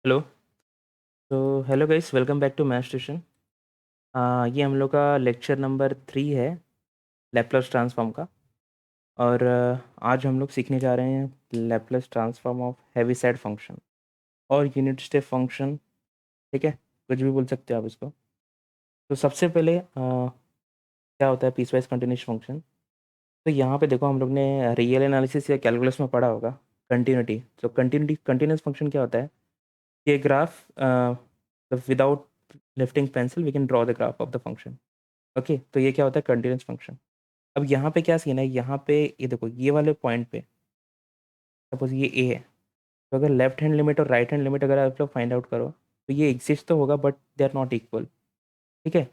Hello. तो hello guys, welcome back to math tuition. ये हम लोग का लेक्चर नंबर 3 है लैपलास ट्रांसफॉर्म का। और आज हम लोग सीखने जा रहे हैं Laplace transform of Heaviside function और यूनिट स्टेप फंक्शन। ठीक है, कुछ भी बोल सकते हो आप इसको। तो सबसे पहले क्या होता है पीसवाइज कंटिन्यूस फंक्शन। तो यहाँ पे देखो, हम लोग ने रियल एनालिसिस या कैलकुलस में पढ़ा होगा कंटिन्यूटी। तो कंटिन्यूस फंक्शन क्या होता है? ये graph without lifting pencil we can draw the graph of the function. Okay, तो ये क्या होता है कंटिन्यूस फंक्शन। अब यहाँ पे क्या सीन है, यहाँ पे ये देखो, ये वाले पॉइंट पे सपोज ये ए है। तो अगर लेफ्ट हैंड लिमिट और राइट हैंड लिमिट अगर आप लोग फाइंड आउट करो तो ये एग्जिस्ट तो होगा but they are not equal. ठीक है,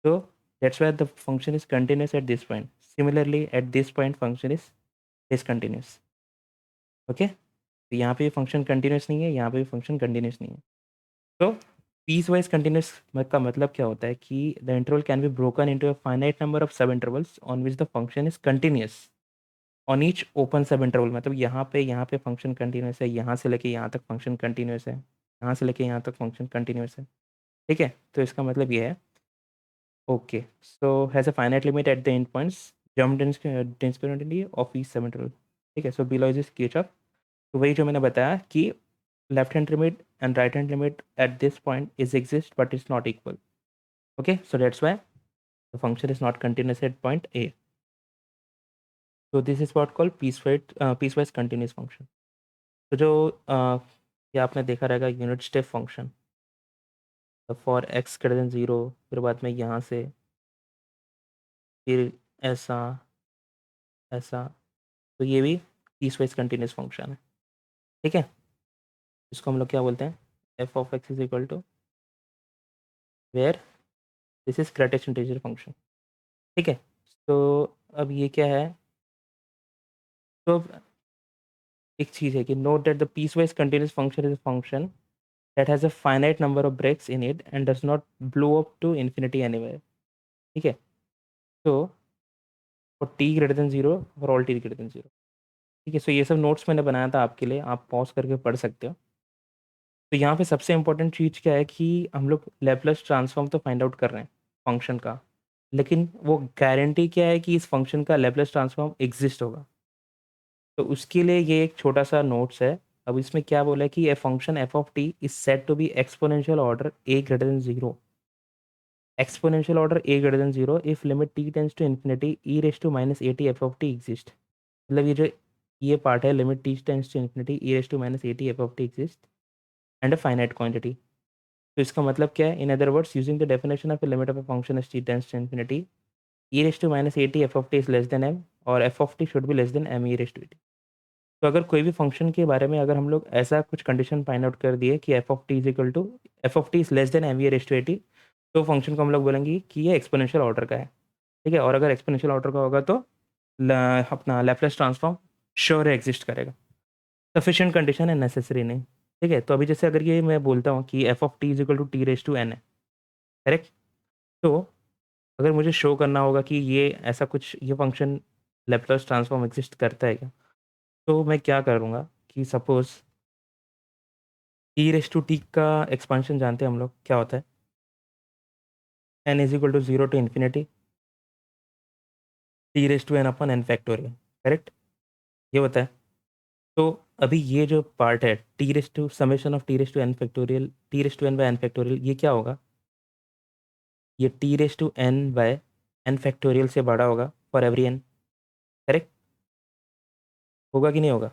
तो that's why the function is continuous at this point. Similarly at this point function is discontinuous. Okay, तो यहाँ पे फंक्शन कंटिन्यूस नहीं है, यहाँ पे भी फंक्शन कंटिन्यूस नहीं है। तो पीस वाइज कंटिन्यूस का मतलब क्या होता है कि the interval can be broken into a finite number of sub intervals on which the function is continuous on each open sub interval. मतलब यहाँ पे फंक्शन कंटिन्यूस है, यहाँ से लेके यहाँ तक फंक्शन कंटिन्यूस है, यहाँ से लेके यहाँ तक फंक्शन कंटिन्यूस है। ठीक है, तो इसका मतलब ये है। Okay, so has a finite limit at the end points jump discriminately of each sub interval. ठीक है, सो बिलो इज किरचॉफ। तो वही जो मैंने बताया कि left hand limit and right hand limit at this point is exist but it's not equal. Okay, so that's why the function is not continuous at point A. So this is what called piecewise continuous function. तो जो ये आपने देखा रहेगा unit step function for x greater than zero, फिर बाद में यहाँ से फिर ऐसा ऐसा। तो ये भी पीसवाइज कंटिन्यूस फंक्शन है। ठीक है, इसको हम लोग क्या बोलते हैं? F of x is equal to where this is greatest integer function. ठीक है, तो अब ये क्या है? तो एक चीज़ है कि note that the piecewise continuous function is a function that has a finite number of breaks in it and does not blow up to infinity anywhere. ठीक है, तो for t greater than zero, for all t greater than zero. ठीक है, सो ये सब notes मैंने बनाया था आपके लिए, आप पॉज करके पढ़ सकते हो। तो यहाँ पे सबसे इंपॉर्टेंट चीज़ क्या है कि हम लोग लैपलास ट्रांसफॉर्म तो फाइंड आउट कर रहे हैं फंक्शन का, लेकिन वो गारंटी क्या है कि इस फंक्शन का लैपलास ट्रांसफॉर्म एग्जिस्ट होगा? तो उसके लिए ये एक छोटा सा नोट्स है। अब इसमें क्या बोला है कि a function f of t is set to be exponential order a greater than zero. Exponential order a greater than zero if limit t tends to infinity e raise to minus a t f of t exist. मतलब ये part है, limit t tends to infinity e raise to minus a t f of t exist and a finite quantity. तो इसका मतलब क्या है? In other words, using the definition of a limit of a function as t tends to infinity e raise to minus a t f of t is less than m, और f of t should be less than m e raise to t. तो अगर कोई भी function के बारे में अगर हम लोग ऐसा कुछ कंडीशन फाइंड आउट कर दिए कि f of t is equal to f of t is less than M v raise to a t, तो फंक्शन को हम लोग बोलेंगे कि ये एक्सपोनेंशियल ऑर्डर का है। ठीक है, और अगर एक्सपोनेंशियल ऑर्डर का होगा तो अपना लैपलेस ट्रांसफॉर्म श्योर एग्जिस्ट करेगा। सफिशिएंट कंडीशन है, नेसेसरी नहीं। ठीक है, तो अभी जैसे अगर ये मैं बोलता हूँ कि f of t is equal to t raise to n है, करेक्ट? तो अगर मुझे शो करना होगा कि ये ऐसा कुछ ये फंक्शन लैपलेस ट्रांसफॉर्म एग्जिस्ट करता है क्या, तो मैं क्या करूँगा कि suppose e raise to t का एक्सपांशन जानते हैं हम लोग क्या होता है? N is equal to zero to infinity t raise to n upon n factorial. Correct, ये होता है। तो अभी ये जो पार्ट है t raise to summation of t raise to n factorial, t raise to n by n factorial, ये क्या होगा? ये t raise to n by n factorial से बड़ा होगा फॉर एवरी एन। करेक्ट, होगा कि नहीं होगा?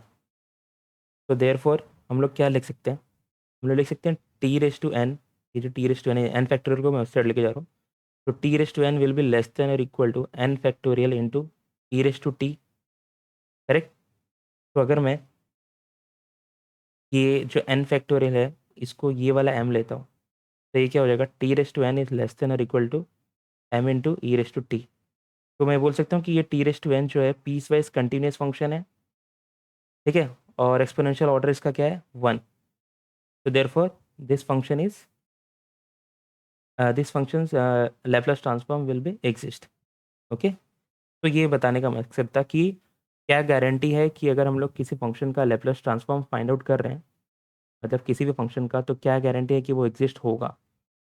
तो देयर फॉर हम लोग क्या लिख सकते हैं? हम लोग लिख सकते हैं टी रेस टू एन, ये जो टी रेस टू एन है एन फैक्टोरियल को मैं उस साइड लेके जा रहा हूँ। तो t raise to n will be less than और equal to n factorial into e raise to t. Correct, तो अगर मैं ये जो एन फैक्टोरियल है इसको ये वाला एम लेता हूँ, तो ये क्या हो जाएगा? T raise to n is less than और equal to m into e raise to t. तो मैं बोल सकता हूँ कि ये टी रेस टू एन जो है पीस वाइज कंटिन्यूस फंक्शन है। ठीक है, और एक्सपोनेंशियल ऑर्डर इसका क्या है? वन। तो therefore this function is this function Laplace transform will be exist. Okay, तो ये बताने का मकसद था कि क्या गारंटी है कि अगर हम लोग किसी फंक्शन का लैपलास ट्रांसफॉर्म फाइंड आउट कर रहे हैं मतलब किसी भी फंक्शन का, तो क्या गारंटी है कि वो एग्जिस्ट होगा,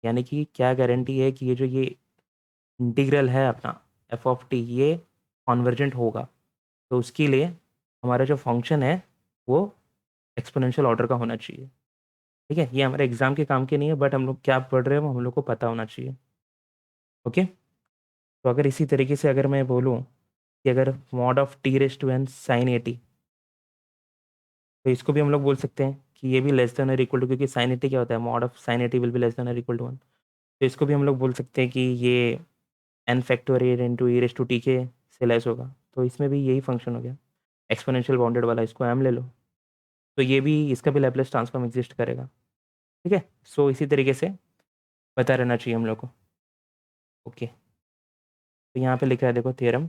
यानी कि क्या गारंटी है कि ये इंटीग्रल है अपना एफ ऑफ टी, ये कॉन्वर्जेंट होगा। तो उसके लिए हमारा जो फंक्शन है वो एक्सपोनेंशियल ऑर्डर का होना चाहिए। ठीक है, ये हमारे एग्जाम के काम के नहीं है, बट हम लोग क्या पढ़ रहे हैं वो हम लोग को पता होना चाहिए। ओके, तो अगर इसी तरीके से अगर मैं बोलूँ कि अगर mod of t raise to n sine 80, तो इसको भी हम लोग बोल सकते हैं कि ये भी लेस देन और इक्वल टू, क्योंकि साइन 80 क्या होता है, mod of sine 80 will be less than और इक्वल टू 1। तो इसको भी हम लोग बोल सकते हैं कि ये n factorial into e raise to t के से लेस होगा। तो इसमें भी यही फंक्शन हो गया एक्सपोनेंशियल बाउंडेड वाला, इसको एम ले लो। तो ये भी, इसका भी लैपलेस ट्रांसफॉर्म एग्जिस्ट करेगा। ठीक है, सो इसी तरीके से पता रहना चाहिए हम लोग को। ओके, तो यहाँ पे लिखा है देखो theorem,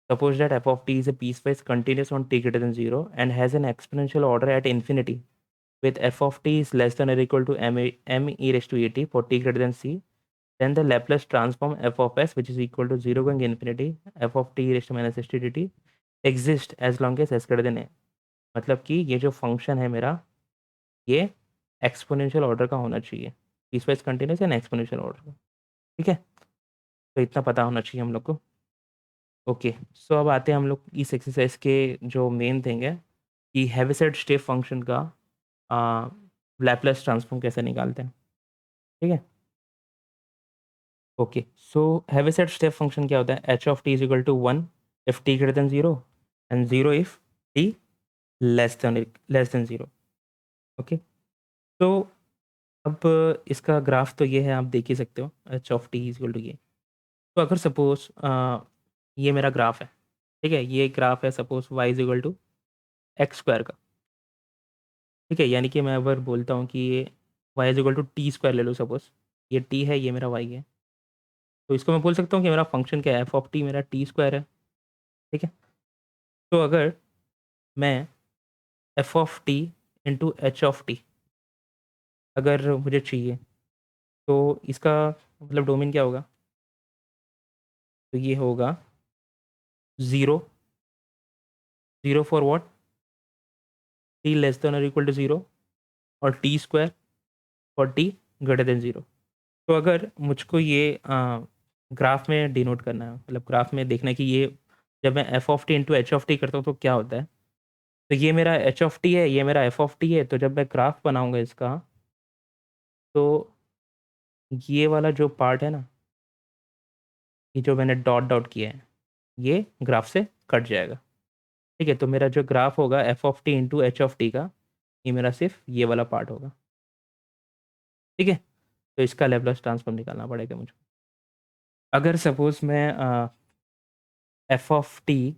suppose that F of t is A piecewise continuous on T greater than 0 and has an exponential order at infinity with f of t is less than or equal to m e raised to et for t greater than c, then the Laplace transform f of s, which is equal to 0 going infinity f of t raised to minus st dt, exist as long as s greater than a। मतलब कि ये जो function है मेरा, ये exponential order का होना चाहिए, piecewise continuous and exponential order का। ठीक है, तो इतना पता होना चाहिए हम लोग को। ओके, सो अब आते हैं हम लोग इस एक्सरसाइज के जो मेन थिंग है कि हेविसेट स्टेप फंक्शन का लैपलेस ट्रांसफॉर्म कैसे निकालते हैं। ठीक है, okay, so Heaviside step function क्या होता है, h of t is equal to 1 if t greater than 0 and 0 if t less than 0। Okay, तो अब इसका ग्राफ तो ये है, आप देख ही सकते हो, h of t is equal to ये। तो अगर सपोज ये मेरा ग्राफ है, ठीक है, ये ग्राफ है suppose y is equal to x square का। ठीक है, यानी कि मैं अगर बोलता हूँ कि ये y is equal to t square ले लो, सपोज ये टी है, ये मेरा वाई है, तो इसको मैं बोल सकता हूँ कि मेरा फंक्शन क्या है, एफ ऑफ टी मेरा टी स्क्वायर है। ठीक है, तो अगर मैं f of t into h of t अगर मुझे चाहिए, तो इसका मतलब डोमेन क्या होगा, तो ये होगा zero, zero for what, T less than और इक्वल टू ज़ीरो, और T square for t greater than zero. तो अगर मुझको ये ग्राफ में डिनोट करना है, मतलब ग्राफ में देखना है कि ये जब मैं f of t into h of T करता हूँ तो क्या होता है, तो ये मेरा एच ऑफ टी है, ये मेरा एफ ऑफ टी है। तो जब मैं ग्राफ बनाऊंगा इसका, तो ये वाला जो पार्ट है ना, ये जो मैंने डॉट डॉट किया है, ये ग्राफ से कट जाएगा। ठीक है, तो मेरा जो ग्राफ होगा f of t into h of t का, ये मेरा सिर्फ ये वाला पार्ट होगा। ठीक है, तो इसका लेप्लास ट्रांसफॉर्म निकालना पड़ेगा मुझको। अगर सपोज मैं f of t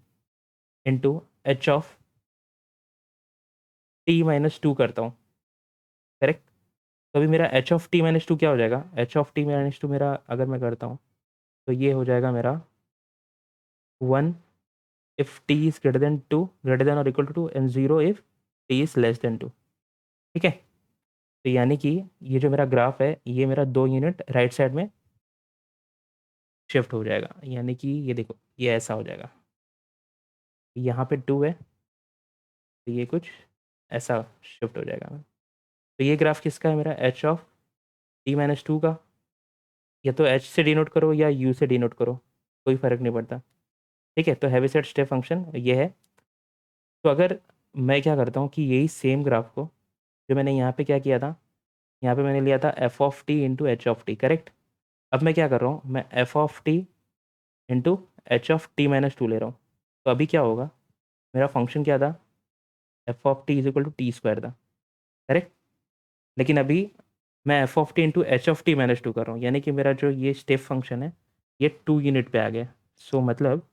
into h of t minus to करता हूँ, करेक्ट, तो अभी मेरा H of t minus to क्या हो जाएगा, H of t minus to मेरा अगर मैं करता हूँ, तो ये हो जाएगा मेरा 1 if t is greater than और equal to 2 and 0 if t is less than 2। ठीक है, तो यानी कि ये जो मेरा ग्राफ है, ये मेरा 2 यूनिट राइट साइड में शिफ्ट हो जाएगा, यानी कि ये देखो, ये ऐसा हो जाएगा, यहाँ पे 2 है, तो ये कुछ ऐसा शिफ्ट हो जाएगा। तो ये ग्राफ किसका है, मेरा H of t minus to का। या तो एच से डिनोट करो या यू से डिनोट करो, कोई फ़र्क नहीं पड़ता। ठीक है, तो हेविसेट स्टेप फंक्शन ये है। तो अगर मैं क्या करता हूँ कि यही सेम ग्राफ को, जो मैंने यहाँ पे क्या किया था, यहाँ पे मैंने लिया था f of t into h of T, correct. अब मैं क्या कर रहा हूँ, मैं f of t into h of t minus to ले रहा हूँ। तो अभी क्या होगा, मेरा फंक्शन क्या था, f of t is equal to t square था, करेक्ट। लेकिन अभी मैं f of t into h of t minus two कर रहा हूँ, यानी कि मेरा जो ये स्टेप फंक्शन है, ये 2 यूनिट पे आ गया। सो मतलब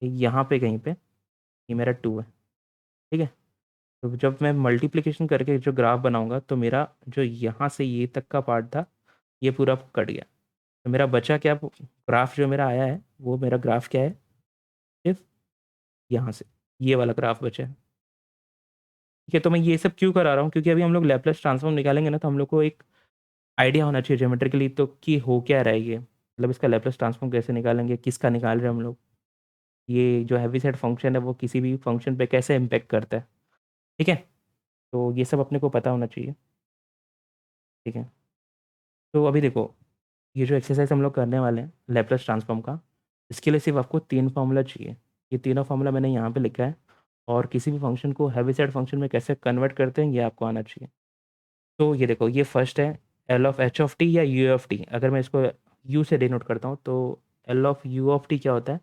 यहाँ पे कहीं पे ये मेरा 2 है। ठीक है, तो जब मैं मल्टीप्लिकेशन करके जो ग्राफ बनाऊंगा, तो मेरा जो यहाँ से ये तक का पार्ट था, ये पूरा कट गया। तो मेरा बचा क्या, ग्राफ जो मेरा आया है, वो मेरा ग्राफ क्या है, सिर्फ यहाँ से ये वाला ग्राफ बचा है। ठीक है, तो मैं ये सब क्यों करा रहा हूँ, क्योंकि अभी हम लोग लैप्लेस ट्रांसफॉर्म निकालेंगे ना, तो हम लोग को एक आइडिया होना चाहिए ज्योमेट्रिकली, तो कि हो क्या रहा है ये, मतलब इसका लैप्लेस ट्रांसफॉर्म कैसे निकालेंगे, किसका निकाल रहे हैं हम लोग, ये जो हैवी सेट फंक्शन है वो किसी भी फंक्शन पे कैसे इम्पेक्ट करता है। ठीक है, तो ये सब अपने को पता होना चाहिए, ठीक है। तो अभी देखो, ये जो एक्सरसाइज हम लोग करने वाले हैं लैप्लास ट्रांसफॉर्म का, इसके लिए सिर्फ आपको 3 फार्मूला चाहिए। ये तीनों फार्मूला मैंने यहाँ पे लिखा है, और किसी भी फंक्शन को हेविसाइड फंक्शन में कैसे कन्वर्ट करते हैं ये आपको आना चाहिए। तो ये देखो, ये फर्स्ट है L of h of t या यू ऑफ टी। अगर मैं इसको यू से डिनोट करता हूँ तो L of u of t क्या होता है?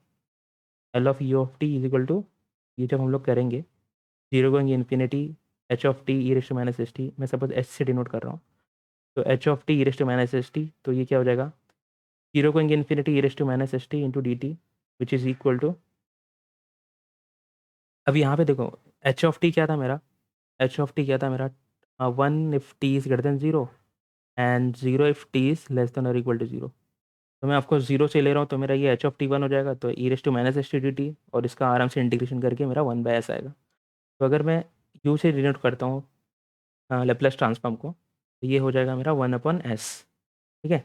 L of u of t is equal to, ये जब हम लोग करेंगे zero going infinity h of t e raise to minus s t, मैं सपोज एच से डिनोट कर रहा हूँ, तो h of t e raise to minus s t, तो ये क्या हो जाएगा? Zero going infinity e raise to minus s t into d t, which is equal to, अब यहाँ पे देखो एच ऑफ टी क्या था मेरा? एच ऑफ टी क्या था मेरा? 1 if t is greater than zero and zero if t is less than और इक्वल टू जीरो। तो मैं आपको जीरो से ले रहा हूँ, तो मेरा ये एच ऑफ टी वन हो जाएगा, तो e raise to minus s t d t, और इसका आराम से इंटीग्रेशन करके मेरा वन बाय एस आएगा। तो अगर मैं यू से डिनोट करता हूँ लेप्लास ट्रांसफॉर्म को, तो ये हो जाएगा मेरा वन अपॉन एस, ठीक है।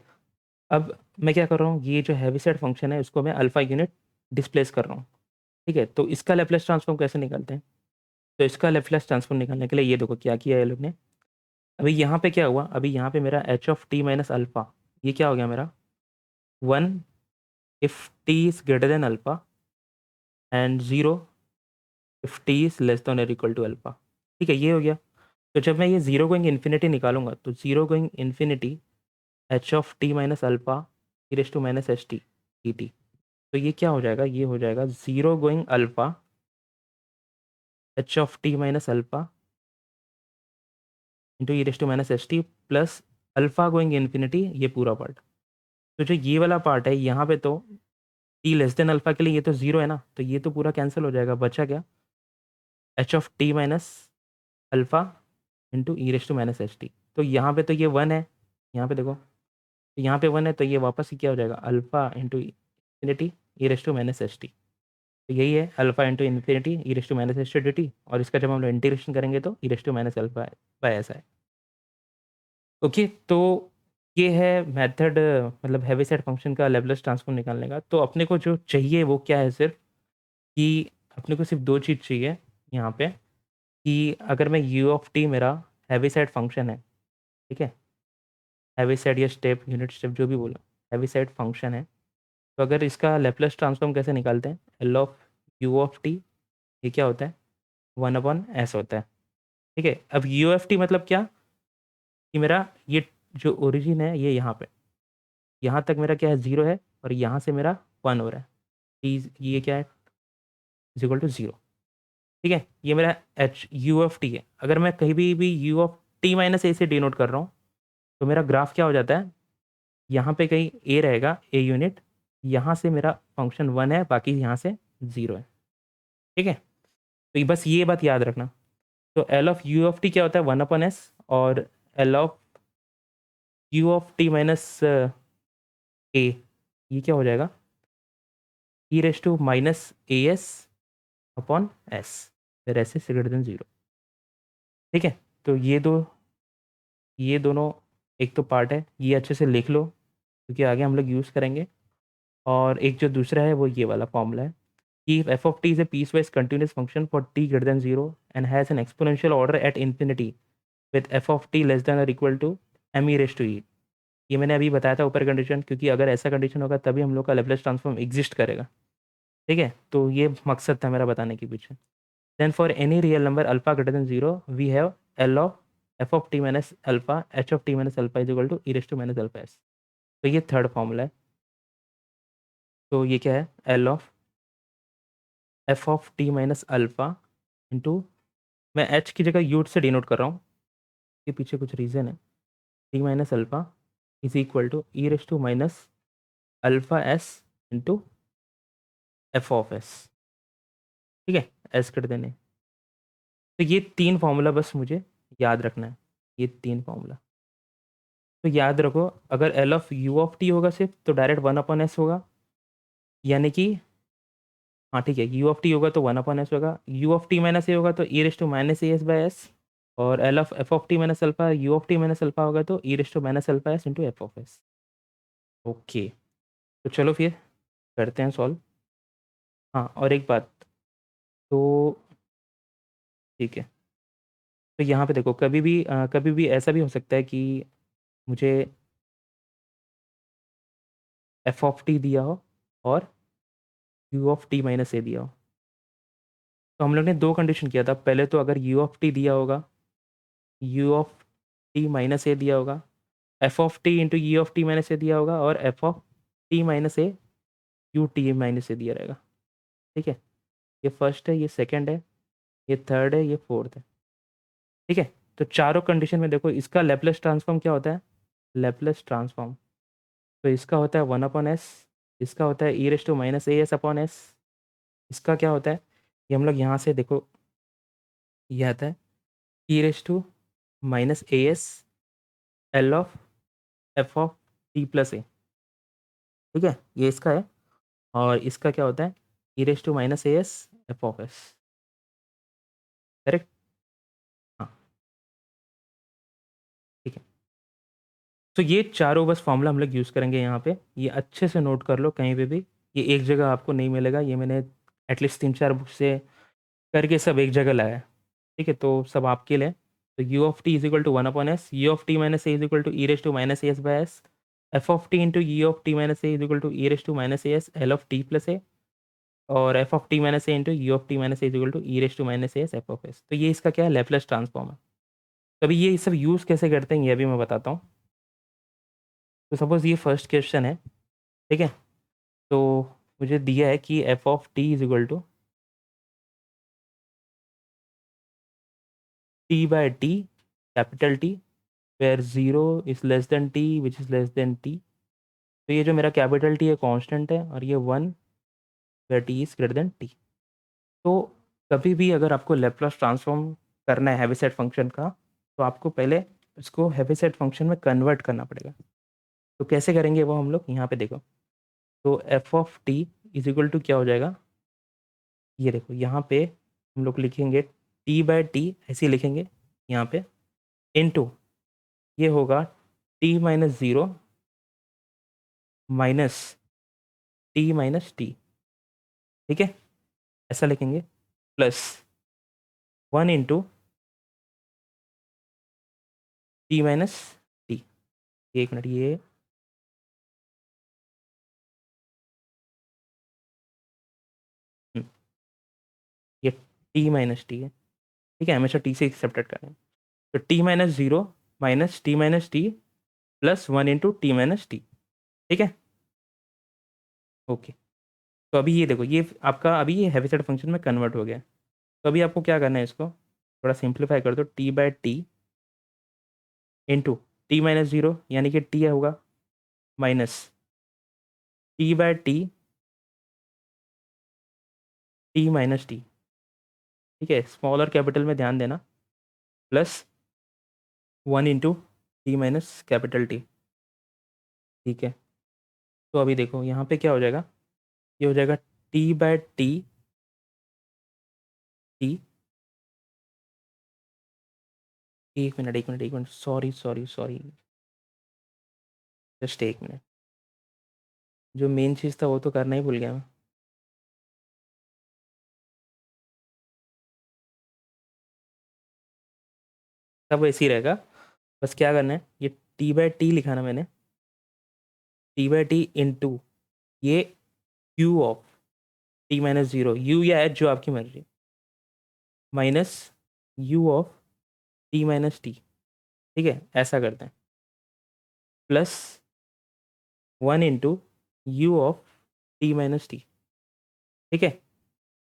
अब मैं क्या कर रहा हूँ, ये जो हैविसाइड फंक्शन है उसको मैं अल्फा यूनिट डिस्प्लेस कर रहा हूँ, ठीक है। तो इसका लेप्लास ट्रांसफॉर्म कैसे निकालते हैं? तो इसका लेप्लास ट्रांसफॉर्म निकालने के लिए ये देखो क्या किया है ये लोग ने। अभी यहाँ पे क्या हुआ, अभी यहाँ पे मेरा H of t minus alpha, ये क्या हो गया मेरा? One if t is greater then alpha and zero if t is less than और इक्वल टू अल्फा, ठीक है, ये हो गया। तो जब मैं ये जीरो गोइंग इन्फिनिटी निकालूंगा, तो zero going infinity h of t minus alpha e raise to minus s t d t, तो ये क्या हो जाएगा? ये हो जाएगा zero going alpha h of t minus alpha into e raise to minus s t plus alpha going infinity, ये पूरा पार्ट। तो जो ये वाला पार्ट है यहाँ पे, तो टी लेस देन अल्फा के लिए ये तो जीरो है ना, तो ये तो पूरा कैंसिल हो जाएगा, बचा क्या? H of t minus alpha into e raise to minus s t. तो यहाँ पे तो ये वन है, यहाँ पे देखो, तो यहाँ पे वन है, तो ये वापस ही क्या हो जाएगा? Alpha into infinity e raise to minus s t. तो यही है alpha into infinity e raise to minus s t d t, और इसका जब हम लोग इंटीग्रेशन करेंगे तो e raise to minus alpha by ऐसा है। ओके, तो ये है मेथड, मतलब हेविसाइड फंक्शन का लेप्लेस ट्रांसफॉर्म निकालने का। तो अपने को जो चाहिए वो क्या है? सिर्फ कि अपने को सिर्फ दो चीज़ चाहिए यहाँ पे, कि अगर मैं यू ऑफ टी मेरा हेविसाइड फंक्शन है, ठीक है, हेविसाइड या स्टेप यूनिट स्टेप जो भी बोलो, हेविसाइड फंक्शन है, तो अगर इसका लेप्लेस ट्रांसफॉर्म कैसे निकालते हैं? L of u of T, ये क्या होता है? वन अपॉन एस होता है, ठीक है। अब यू एफ टी मतलब क्या? कि मेरा ये जो ओरिजिन है ये यहाँ पे, यहाँ तक मेरा क्या है? ज़ीरो है, और यहाँ से मेरा वन हो रहा है, ये क्या है? इज इक्वल टू ज़ीरो, ठीक है। ये मेरा एच यू एफ टी है। अगर मैं कहीं भी you of t minus a से डिनोट कर रहा हूँ, तो मेरा ग्राफ क्या हो जाता है? यहाँ पे कहीं ए रहेगा, ए यूनिट, यहाँ से मेरा फंक्शन वन है, बाकी यहाँ से ज़ीरो है, ठीक है। तो बस ये बात याद रखना। तो L of u of t क्या होता है? वन अपॉन एस, और L of u of t minus a, ये क्या हो जाएगा? E raise to minus a s upon s, फिर s is greater than zero, ठीक है। तो ये दोनों एक तो पार्ट है, ये अच्छे से लिख लो क्योंकि आगे हम लोग यूज़ करेंगे। और एक जो दूसरा है वो ये वाला फॉर्मूला है कि f of t is a piece wise continuous function for t greater than zero and has an exponential order at infinity with f of t less than और equal to m e raise to e. ये मैंने अभी बताया था ऊपर condition, क्योंकि अगर ऐसा कंडीशन होगा तभी हम लोग का लेप्लेस ट्रांसफॉर्म एग्जिस्ट करेगा, ठीक है। तो ये मकसद था मेरा बताने के पीछे। Then for any real number alpha greater than zero we have L of f of t minus alpha h of t minus alpha is equal to e raise to minus alpha s. तो ये third formula है। तो ये क्या है? L of f of t minus alpha into, मैं h की जगह यूट से डिनोट कर रहा हूँ, इसके पीछे कुछ रीज़न है, t minus alpha is equal to e raise to minus alpha s into f of s, ठीक है, एस कर देने। तो ये तीन फार्मूला बस मुझे याद रखना है, ये तीन फार्मूला। तो याद रखो, अगर L of u of t होगा सिर्फ, तो डायरेक्ट वन अपॉन एस होगा, यानी कि, हाँ ठीक है, यू ऑफ टी होगा तो वन अपॉन एस होगा, u of t minus a होगा तो e raise to minus a s by s, और L of f of t minus alpha u of t minus alpha होगा तो e raise to minus alpha s into f of s. Okay, तो चलो फिर करते हैं solve. हाँ, और एक बात, तो ठीक है, तो यहाँ पे देखो कभी भी ऐसा भी हो सकता है कि मुझे एफ ऑफ टी दिया हो और you of t minus a दिया हो। तो हम लोग ने दो कंडीशन किया था, पहले तो अगर यू ऑफ टी दिया होगा, u of t minus a दिया होगा, f of t into u of t minus a दिया होगा, और f of t minus a u t minus a दिया रहेगा। ठीक है, ये फर्स्ट है, ये सेकंड है, ये थर्ड है, ये फोर्थ है। ठीक है, तो चारों कंडीशन में देखो इसका लेप्लेस ट्रांसफॉर्म क्या होता है, लेप्लेस ट्रांसफॉर्म। तो इसका होता है 1/s, इसका होता है e raise to minus a s upon s, इसका क्या होता है, ये हम लोग यहाँ से देखो, ये आता है e raise to minus a s L of f of t plus a. ठीक है, ये इसका है, और इसका क्या होता है, e raise to minus a s f of s. Correct. हाँ, ठीक है। तो ये चारों बस फॉर्मूला हम लोग यूज़ करेंगे यहाँ पे, ये अच्छे से नोट कर लो कहीं पे भी, ये एक जगह आपको नहीं मिलेगा, ये मैंने एटलीस्ट 3-4 बुक से करके सब एक जगह लाया है। ठीक है, तो सब आपके लिए। तो u of t is equal to 1/s, u of t minus a is equal to e raise to minus a s by s, f of t into u of t minus a is equal to e raise to minus a s L of t plus a, और f of t minus a into u of t minus a is equal to e raise to minus a s f of S. तो ये इसका क्या है, Laplace transform है। तो अभी ये सब यूज़ कैसे करते हैं ये भी मैं बताता हूँ। तो सपोज़ ये फर्स्ट क्वेश्चन है। ठीक है, तो मुझे दिया है कि f of t is equal to t by t, capital T, where zero is less than t which is less than t. तो ये जो मेरा कैपिटल टी है कांस्टेंट है, और ये 1 where t is greater than t. तो कभी भी अगर आपको लेप्लास ट्रांसफॉर्म करना है हेविसेट फंक्शन का, तो आपको पहले इसको हेविसेट फंक्शन में कन्वर्ट करना पड़ेगा। तो कैसे करेंगे वो हम लोग यहाँ पे देखो। तो f of t is equal to क्या हो जाएगा, ये देखो यहाँ पे हम लोग लिखेंगे टी बाय टी, ऐसे ही लिखेंगे यहाँ पे, इनटू ये होगा T minus zero minus T minus t. ठीक है, ऐसा लिखेंगे, plus 1 into t minus T. एक मिनट, हम्म, ये टी माइनस टी है। ठीक है, हमेशा टी से सेपरेट करें। तो T minus zero minus T minus t plus 1 into t minus t. ठीक है, ओके। तो अभी ये देखो, ये आपका अभी ये हेविसेट फंक्शन में कन्वर्ट हो गया। तो अभी आपको क्या करना है, इसको थोड़ा सिंप्लीफाई कर दो, t by t into t minus zero यानी कि टी होगा, minus t by t minus t. ठीक है, स्मॉल और कैपिटल में ध्यान देना, plus 1 into t minus capital T. ठीक है, तो अभी देखो यहाँ पे क्या हो जाएगा, ये हो जाएगा टी बाय टी टी। एक मिनट एक मिनट एक minute, sorry sorry sorry, just एक मिनट, जो मेन चीज़ था वो तो करना ही भूल गया मैं। सब ऐसे ही रहेगा, बस क्या करना है, ये टी बाय टी लिखा ना मैंने, टी बाय टी इंटू ये q of t minus zero, u या एच जो आपकी मर्जी, minus u of t minus t. ठीक है, ऐसा करते हैं, plus 1 into u of t minus t. ठीक है,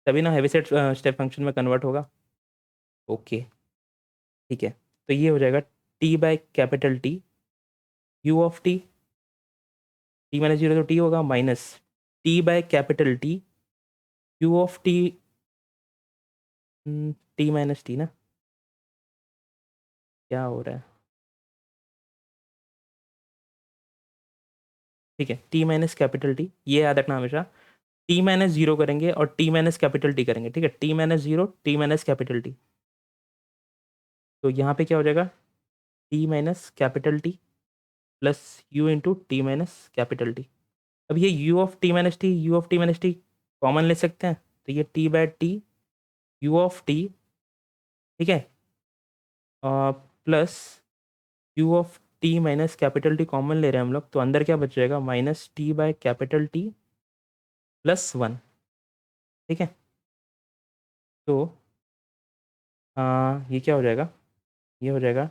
तभी ना हेविसेट स्टेप फंक्शन में कन्वर्ट होगा। ओके, ठीक है, तो ये हो जाएगा t by capital T, u of t, t minus zero तो टी होगा, minus t by capital T, u of t, t minus t ना, क्या हो रहा है। ठीक है, टी माइनस कैपिटल टी, ये याद रखना हमेशा, टी माइनस जीरो करेंगे और टी माइनस कैपिटल टी करेंगे। ठीक है, t minus zero t minus capital T. तो यहाँ पे क्या हो जाएगा, t minus capital T plus u into t minus capital T. अब ये u of t minus t, u of t minus t common ले सकते हैं, तो ये t by t u of t. ठीक है, plus q of t minus capital T common ले रहे हैं हम लोग, तो अंदर क्या बच जाएगा, minus t by capital T plus one. ठीक है, तो ये क्या हो जाएगा, ये हो जाएगा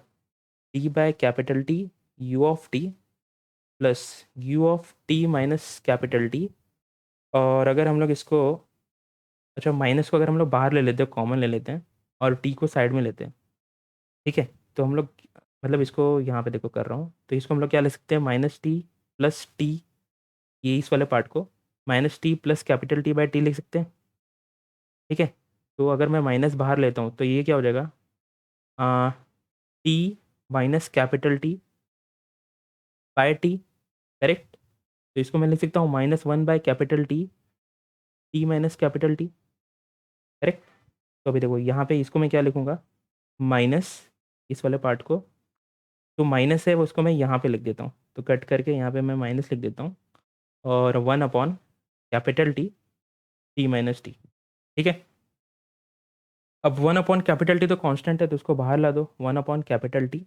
t by capital T u of t plus u of t minus capital T. और अगर हम लोग इसको, अच्छा माइनस को अगर हम लोग बाहर ले लेते हैं, कॉमन ले लेते हैं और टी को साइड में लेते हैं। ठीक है, तो हम लोग मतलब इसको यहाँ पे देखो कर रहा हूँ, तो इसको हम लोग क्या ले सकते हैं, माइनस टी प्लस टी, ये इस वाले पार्ट को minus t plus capital T by t लिख सकते हैं। ठीक है, तो अगर मैं माइनस बाहर लेता हूँ तो ये क्या हो जाएगा, t minus capital T by t. Correct, तो इसको मैं लिख सकता हूँ minus one by capital T, t minus capital T. Correct, तो अभी देखो यहाँ पे इसको मैं क्या लिखूँगा, माइनस इस वाले पार्ट को, जो माइनस है वो उसको मैं यहाँ पे लिख देता हूँ, तो कट करके यहाँ पे मैं माइनस लिख देता हूँ, और one upon capital T, t minus t. ठीक है, अब वन अपॉन कैपिटल टी तो कांस्टेंट है, तो उसको बाहर ला दो, वन अपॉन कैपिटल टी।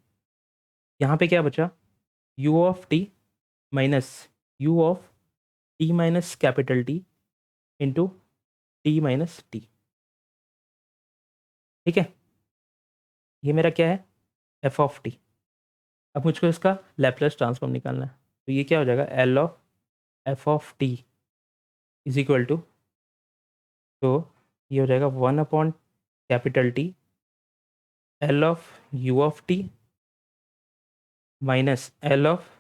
यहाँ पे क्या बचा, you of t minus u of t minus capital T into t minus t. ठीक है, ये मेरा क्या है, एफ ऑफ टी। अब मुझको इसका लैपलेस ट्रांसफॉर्म निकालना है, तो ये क्या हो जाएगा, L of f of t is equal to, तो ये हो जाएगा one upon capital T L of u of t minus L of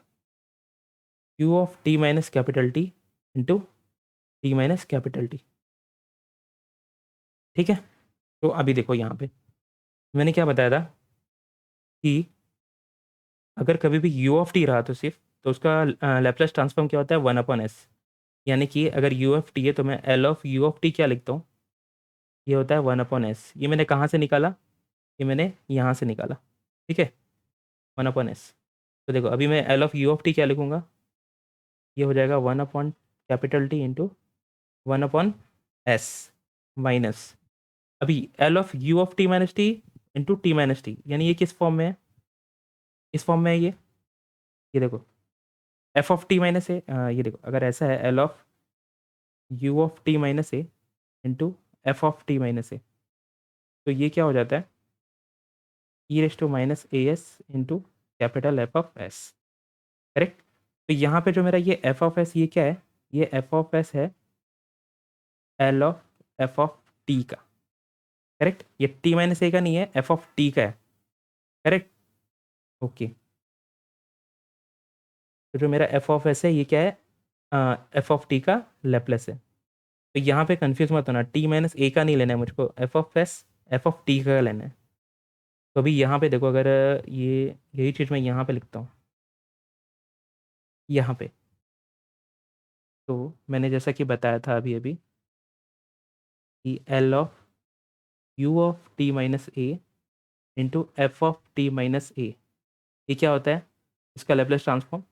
q of t minus capital T into t minus capital T. ठीक है, तो अभी देखो यहाँ पे मैंने क्या बताया था कि अगर कभी भी यू ऑफ टी रहा तो सिर्फ, तो उसका लैपलेस ट्रांसफॉर्म क्या होता है, वन अपॉन एस। यानी कि अगर यू ऑफ टी है तो मैं L of u of t क्या लिखता हूँ, ये होता है वन अपॉन एस। ये मैंने कहाँ से निकाला, ये मैंने यहाँ से निकाला। ठीक है, वन अपॉन एस। तो देखो अभी मैं L of u of t क्या लिखूँगा, ये हो जाएगा one upon capital T into one upon s minus, अभी L of u of t minus t into t minus t, यानी ये किस फॉर्म में है, इस फॉर्म में है ये देखो f of t minus a, ये देखो अगर ऐसा है L of u of t minus a into f of t minus a, तो ये क्या हो जाता है, e raise to minus a s into capital F of s. Correct, तो यहाँ पे जो मेरा ये एफ ऑफ एस, ये क्या है, ये एफ ऑफ एस है L of f of t का। करेक्ट, ये टी माइनस ए का नहीं है, एफ ऑफ टी का है। करेक्ट, ओके, तो जो मेरा एफ ऑफ एस है ये क्या है, एफ ऑफ टी का लेप्लेस है। तो यहाँ पे कंफ्यूज मत होना, टी माइनस ए का नहीं लेना है मुझको, F of s f of t का लेना है। तो अभी यहाँ पे देखो, अगर ये यही चीज़ मैं यहाँ पे लिखता हूँ, यहाँ पे, तो मैंने जैसा कि बताया था अभी अभी कि L of u of t minus a into f of t minus a, ये क्या होता है, इसका Laplace transform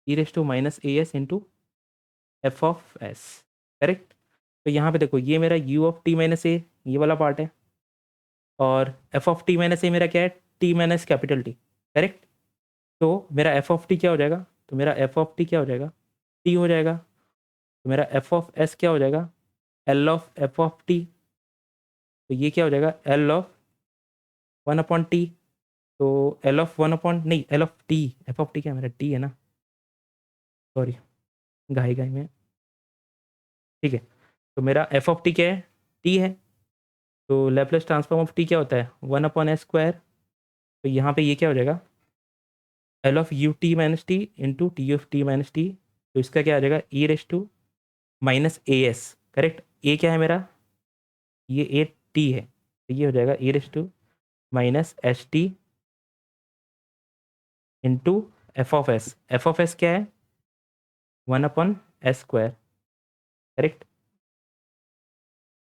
e raise to minus a s into f of s. Correct, तो यहाँ पे देखो ये मेरा u of t minus a, ये वाला पार्ट है, और f of t minus a मेरा क्या है, t minus capital T. Correct, तो मेरा एफ ऑफ टी क्या हो जाएगा, तो मेरा एफ ऑफ टी क्या हो जाएगा, टी हो जाएगा। तो मेरा एफ ऑफ एस क्या हो जाएगा, L of f of T, तो ये क्या हो जाएगा, L of one upon T, तो एल ऑफ वन अपॉन नहीं, L of T, f of t क्या है, मेरा टी है ना, सॉरी घाई घाई में। ठीक है, तो मेरा एफ ऑफ टी क्या है, टी है, तो लैप्लेस ट्रांसफॉर्म ऑफ टी क्या होता है, वन अपॉन एस स्क्वायर। तो यहाँ पे ये क्या हो जाएगा, L of u t minus t into t of t minus t, तो इसका क्या आ जाएगा, e raise to minus a s. Correct, a क्या है मेरा, ये ए टी है, तो ये हो जाएगा e raise to minus s t into f of s. F of s क्या है, one upon s square. Correct,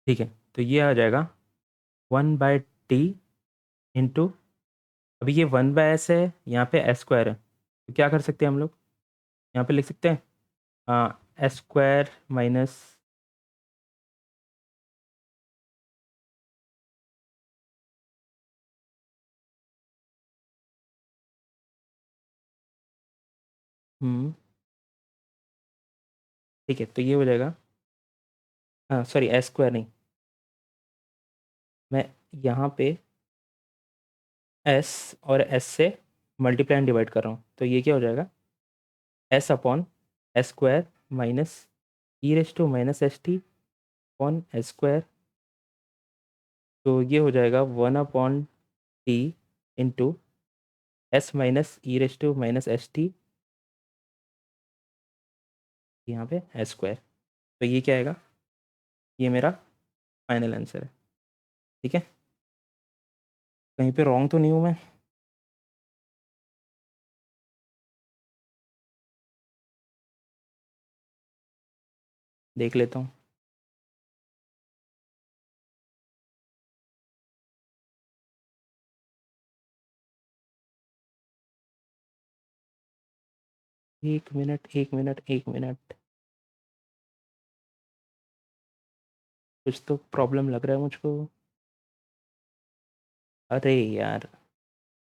ठीक है, तो ये आ जाएगा वन बाय टी इंटू, अभी ये वन बाय एस है, यहाँ पे एस स्क्वायर है, तो क्या कर सकते हैं हम लोग, यहाँ पे लिख सकते हैं एस स्क्वायर माइनस, ठीक है, तो ये हो जाएगा, हाँ सॉरी, एस स्क्वायर नहीं, मैं यहाँ पे एस और एस से मल्टीप्लाई एंड डिवाइड कर रहा हूँ, तो ये क्या हो जाएगा, s upon s square minus e raise to minus s t upon s square, तो ये हो जाएगा one upon t into s minus e raise to minus s t, यहाँ पे एस स्क्वायर, तो ये क्या आएगा, ये मेरा फाइनल आंसर है। ठीक है, कहीं पे रॉन्ग तो नहीं हूँ मैं? देख लेता हूँ। एक मिनट, एक मिनट, एक मिनट, कुछ तो प्रॉब्लम लग रहा है मुझको। अरे यार,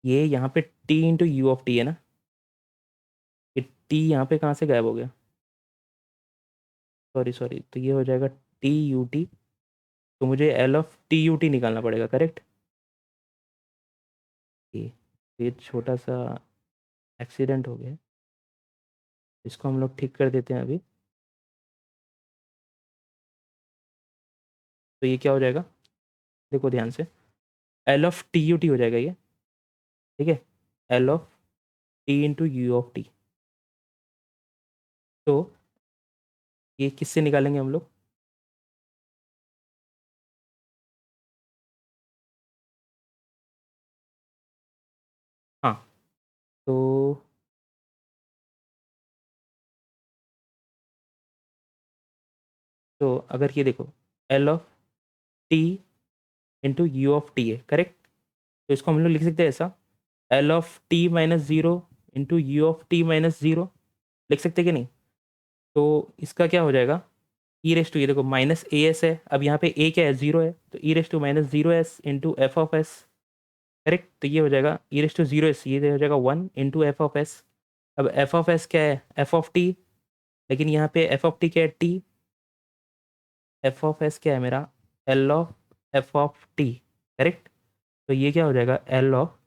ये यहाँ पे T into u of T है ना, ये टी यहाँ पे कहाँ से गायब हो गया, सॉरी सॉरी, तो ये हो जाएगा टी यू टी, तो मुझे L of T U T निकालना पड़ेगा, करेक्ट। ये छोटा सा एक्सीडेंट हो गया, इसको हम लोग ठीक कर देते हैं अभी। तो ये क्या हो जाएगा, देखो ध्यान से, L of T U T हो जाएगा ये, ठीक है, L of t into u of T, तो ये किससे निकालेंगे हम लोग, हाँ, तो अगर ये देखो, L of t into u of T है, करेक्ट, तो इसको हम लोग लिख सकते हैं ऐसा, L of t minus zero into u of t minus zero, लिख सकते कि नहीं। तो इसका क्या हो जाएगा, ई रेस टू, ये देखो माइनस ए एस है, अब यहाँ पे ए क्या है, जीरो है, तो e raise to minus zero s into f of s, correct, तो ये हो जाएगा e raise to zero s, ये हो जाएगा one into f of s. अब एफ ऑफ एस क्या है, एफ ऑफ टी, लेकिन यहाँ पे एफ ऑफ टी क्या है, टी, एफ ऑफ एस क्या है मेरा, L of f of T, correct, तो ये क्या हो जाएगा, L of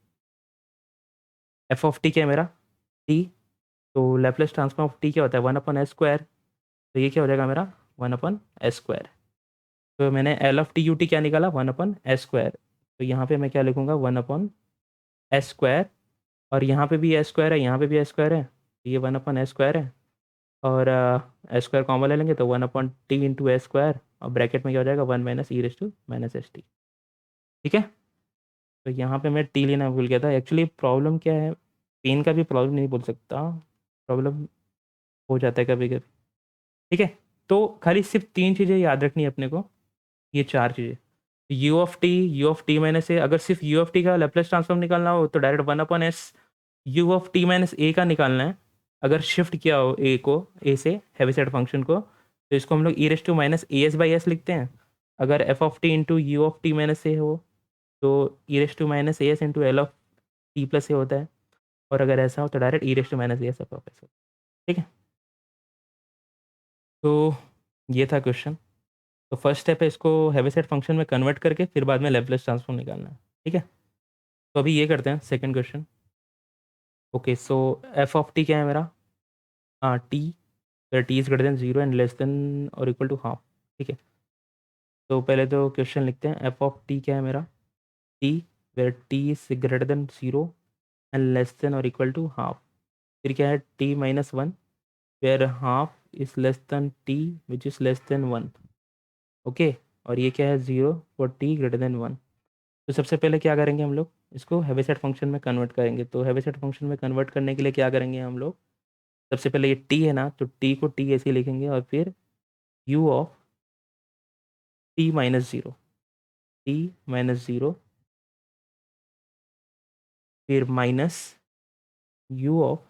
f of t क्या है मेरा, टी, तो लैपलेस ट्रांसफॉर्म ऑफ टी क्या होता है, वन अपॉन एस स्क्वायर, तो ये क्या हो जाएगा मेरा, वन अपॉन एस स्क्वायर, तो मैंने L of T U T क्या निकाला, वन अपॉन एस स्क्वायर, तो यहाँ पे मैं क्या लिखूँगा, वन अपॉन एस स्क्वायर, और यहाँ पे भी एस स्क्वायर है, यहाँ पे भी एस स्क्वायर है, तो ये वन अपॉन एस स्क्वायर है, और एस स्क्वायर कॉमन ले लेंगे तो one upon t into s square, और ब्रैकेट में क्या हो जाएगा, one minus e raise to minus s t. ठीक है, तो यहाँ पे मैं टी लेना भूल गया था, एक्चुअली प्रॉब्लम क्या है, पेन का भी प्रॉब्लम नहीं बोल सकता, प्रॉब्लम हो जाता है कभी कभी। ठीक है, तो खाली सिर्फ तीन चीज़ें याद रखनी है अपने को, ये चार चीज़ें, u of t minus a, अगर सिर्फ यू ऑफ टी का लेप्लेस ट्रांसफॉर्म निकालना हो तो direct one upon s u of t minus a का निकालना है, अगर शिफ्ट किया हो ए को, ए से हेविसाइड फंक्शन को, तो इसको हम लोग e raise to minus a s by s लिखते हैं, अगर f of t into u of t minus a हो तो e raise to minus a s into L of t plus a होता है, और अगर ऐसा हो तो direct e raise to minus a s f of s हो। ठीक है, तो ये था क्वेश्चन। तो फर्स्ट स्टेप है इसको हेविसाइड फंक्शन में कन्वर्ट करके फिर बाद में लेप्लेस ट्रांसफॉर्म निकालना है। ठीक है, तो अभी ये करते हैं second question. Okay, so f of t क्या है मेरा, हाँ t, where t is greater than zero and less than और इक्वल टू हाफ। ठीक है, तो पहले तो क्वेश्चन लिखते हैं, एफ ऑफ टी क्या है मेरा, t where t is greater than zero and less than और इक्वल टू हाफ, फिर क्या है t minus one where half is less than t which is less than one. Okay, और ये क्या है, zero for t greater than one. तो सबसे पहले क्या करेंगे हम लोग, इसको हेविसाइड फंक्शन में कन्वर्ट करेंगे, तो हेविसाइड फंक्शन में कन्वर्ट करने के लिए क्या करेंगे हम लोग, सबसे पहले ये टी है ना, तो टी को टी ऐसे ही लिखेंगे, और फिर u of t minus zero, t minus zero, फिर minus u of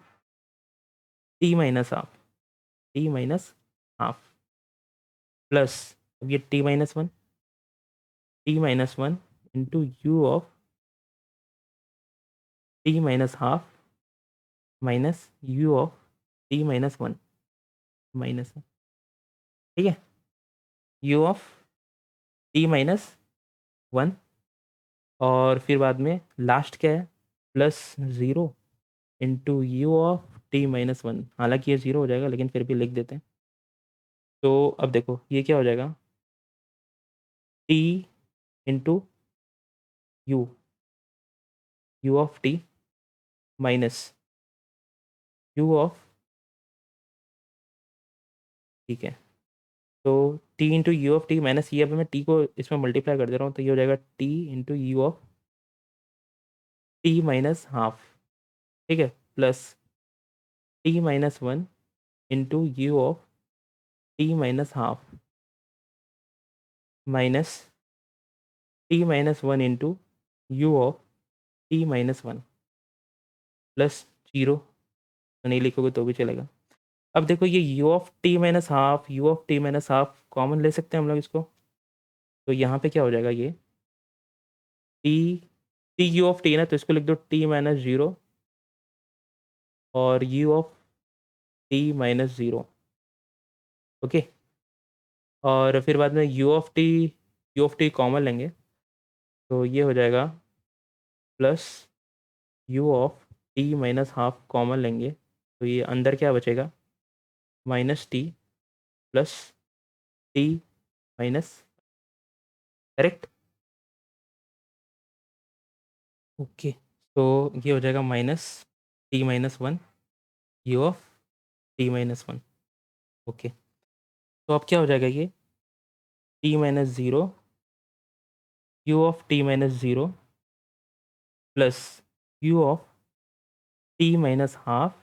t minus half, t minus half, plus अब ये t minus one into u of t minus half minus u of t minus one minus, ठीक है, u of t minus one, और फिर बाद में last क्या है, plus zero into u of t minus one. हालांकि ये ज़ीरो हो जाएगा लेकिन फिर भी लिख देते हैं। तो अब देखो ये क्या हो जाएगा, T into you, you of t minus u of, ठीक है, तो T into u of t minus, ये अब मैं टी को इसमें मल्टीप्लाई कर दे रहा हूँ, तो ये हो जाएगा T into u of t minus half, ठीक है, plus T minus one into u of t minus half minus T minus one into u of t minus one plus zero, नहीं लिखोगे तो भी चलेगा। अब देखो ये u of t minus half, you of t minus half common ले सकते हैं हम लोग इसको, तो यहाँ पे क्या हो जाएगा, ये T, T u of T ना, तो इसको लिख दो टी माइनस जीरो और you of t minus zero, okay, और फिर बाद में यू ऑफ टी कॉमन लेंगे, तो ये हो जाएगा plus u of t minus half common लेंगे, तो ये अंदर क्या बचेगा, minus t plus T minus, correct, okay, तो ये हो जाएगा minus T minus one you of t minus one, okay, तो अब क्या हो जाएगा, ये t minus zero you of t minus zero plus u of t minus half,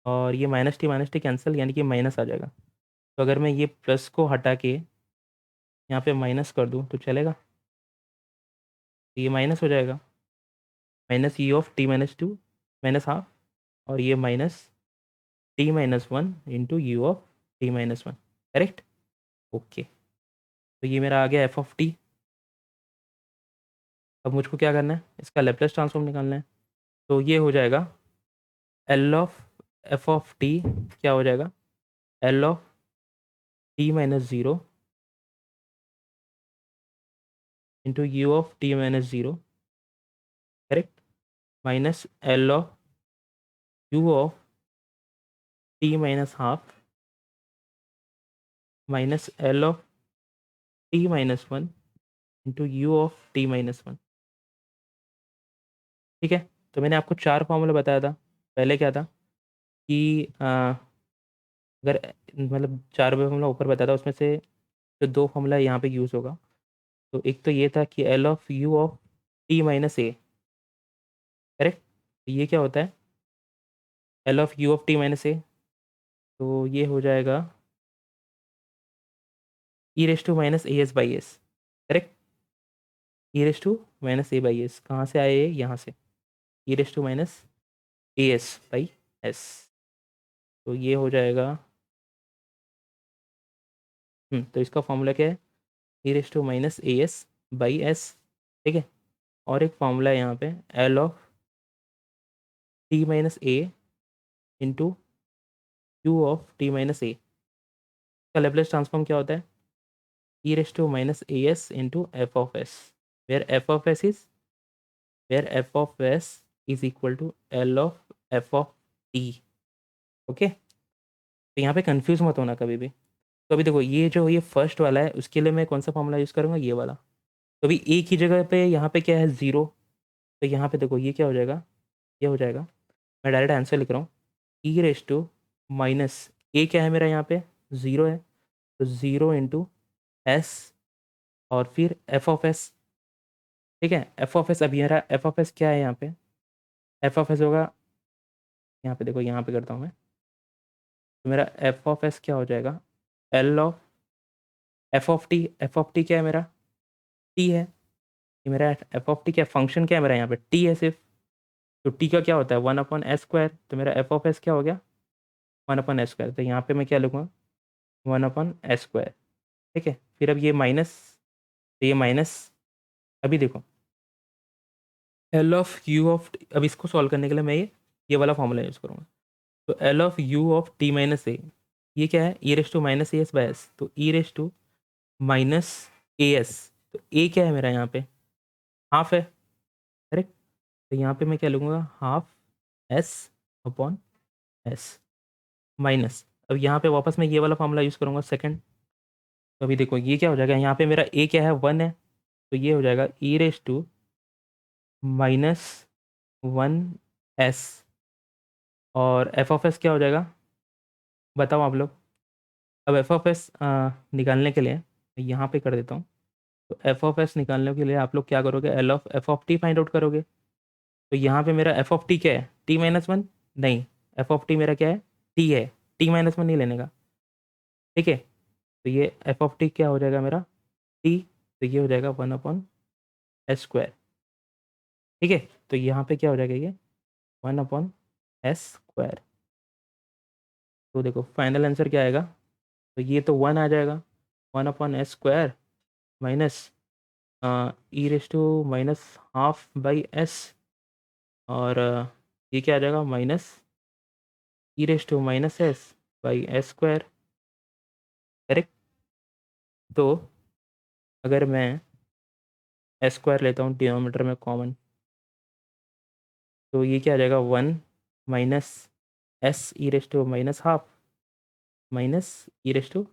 और ये माइनस टी कैंसिल, यानी कि माइनस आ जाएगा। तो अगर मैं ये प्लस को हटा के यहाँ पे माइनस कर दूँ तो चलेगा, तो ये माइनस हो जाएगा, minus u of t minus to minus half, और ये minus T minus one into u of t minus one, correct, okay, तो ये मेरा आ गया एफ ऑफ टी। अब मुझको क्या करना है, इसका लैप्लेस ट्रांसफॉर्म निकालना है, तो ये हो जाएगा L of f of t, क्या हो जाएगा, L of t minus zero into u of t minus zero, correct, minus L of u of t minus half minus L of t minus one into u of t minus one, ठीक है। तो मैंने आपको चार formula बताया था, पहले क्या था कि अगर मतलब चार फॉर्मूला ऊपर बताया था, उसमें से जो दो फॉर्मूला यहाँ पे यूज़ होगा, तो एक तो ये था कि L of u of t minus a, correct, ये क्या होता है, L of u of t minus a, तो ये हो जाएगा e raise to minus a s by s, correct, e raise to minus a by s, कहाँ से आए ये, यहाँ से, e raise to minus a s by s, तो ये हो जाएगा, तो इसका फॉर्मूला क्या है, e raise to minus a s by s, ठीक है, और एक फॉर्मूला है यहाँ पे L of t minus a into u of t minus a, का लेप्लेस ट्रांसफॉर्म क्या होता है, e raise to minus a s into f of s, where f of s is, where f of s is equal to L of f of t, okay, तो यहाँ पे confuse मत होना कभी भी। तो अभी देखो ये जो ये फर्स्ट वाला है उसके लिए मैं कौन सा फॉर्मूला यूज़ करूँगा, ये वाला, तो अभी एक ही जगह पे यहाँ पे क्या है, ज़ीरो, तो यहाँ पे देखो ये क्या हो जाएगा, ये हो जाएगा, मैं डायरेक्ट आंसर लिख रहा हूँ, e raise to minus a क्या है मेरा यहाँ पे, ज़ीरो है, तो ज़ीरो इंटू एस और फिर एफ ऑफ एस, ठीक है, एफ ऑफ एस, अभी मेरा एफ ऑफ एस क्या है यहाँ पे, एफ ऑफ एस होगा, यहाँ पे देखो यहाँ पे करता हूँ मैं, तो मेरा एफ ऑफ एस क्या हो जाएगा, L of f of t क्या है मेरा, टी है, ये मेरा एफ ऑफ टी क्या फंक्शन क्या है मेरा यहाँ पे, टी है सिर्फ, तो टी का क्या होता है वन अपॉन एस स्क्वायर, तो मेरा एफ ऑफ एस क्या हो गया, वन अपॉन एस स्क्वायर, तो यहाँ पे मैं क्या लिखूँगा, वन अपॉन एस स्क्वायर, ठीक है, फिर अब ये माइनस, तो ये माइनस, अभी देखो एल ऑफ यू ऑफ, अब इसको सॉल्व करने के लिए मैं ये वाला फॉर्मूला यूज़ करूँगा, तो L of u of t minus a, ये क्या है, e raise to minus a s by s, तो e raise to minus a s, तो ए क्या है मेरा यहाँ पे, हाफ है, करेक्ट। तो यहाँ पे मैं क्या लूँगा, half S upon s minus, अब यहाँ पे वापस मैं ये वाला फॉर्मूला यूज़ करूँगा सेकंड। तो अभी देखो ये क्या हो जाएगा, यहाँ पे मेरा ए क्या है, वन है, तो ये हो जाएगा e raise to minus one s, और एफ ऑफ एस क्या हो जाएगा, बताओ आप लोग। अब एफ ऑफ एस निकालने के लिए मैं यहाँ पे कर देता हूँ। तो एफ ऑफ एस निकालने के लिए आप लोग क्या करोगे, L of f of T find out करोगे। तो यहाँ पे मेरा एफ ऑफ टी क्या है, टी माइनस वन, नहीं, एफ ऑफ टी मेरा क्या है, टी है, टी माइनस वन नहीं लेने का, ठीक है। तो ये एफ ऑफ टी क्या हो जाएगा मेरा, टी, तो ये हो जाएगा वन अपॉन एस स्क्वायर, ठीक है। तो यहाँ पे क्या हो जाएगा, ये वन अपॉन एस स्क्वायर। तो देखो फाइनल आंसर क्या आएगा, तो ये तो वन आ जाएगा, one upon s square minus e raise to minus half by s, और ये क्या आ जाएगा, minus e raise to minus s by s square, correct. तो अगर मैं एस स्क्वायर लेता हूँ डिनोमीटर में कॉमन, तो ये क्या आ जाएगा, one minus s e raise to minus half minus e raise to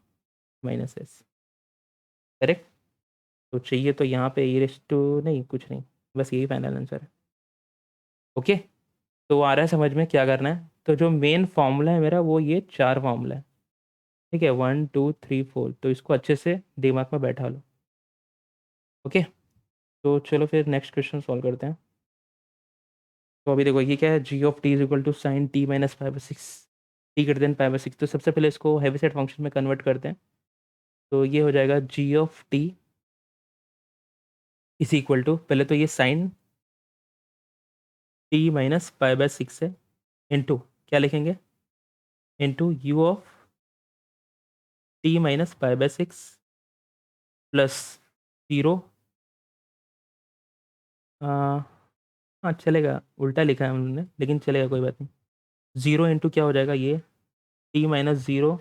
minus s, correct. तो चाहिए तो यहाँ पे ई रेस टू नहीं, कुछ नहीं, बस यही फाइनल आंसर है, ओके। तो आ रहा है समझ में क्या करना है। तो जो मेन फार्मूला है मेरा वो ये चार फार्मूला है, ठीक है, वन टू थ्री फोर, तो इसको अच्छे से दिमाग में बैठा लो, ओके। तो चलो फिर नेक्स्ट क्वेश्चन सॉल्व करते हैं। तो अभी देखो ये क्या है, g of t is equal to sine t minus five by six, t greater than five by six. तो सबसे पहले इसको हेविसाइड फंक्शन में कन्वर्ट करते हैं। तो ये हो जाएगा g of t is equal to, पहले तो ये sine t minus five by six है, इंटू क्या लिखेंगे, into u of t minus five by six plus zero, हाँ चलेगा, उल्टा लिखा है हमने लेकिन चलेगा, कोई बात नहीं। ज़ीरो इंटू क्या हो जाएगा, ये t minus zero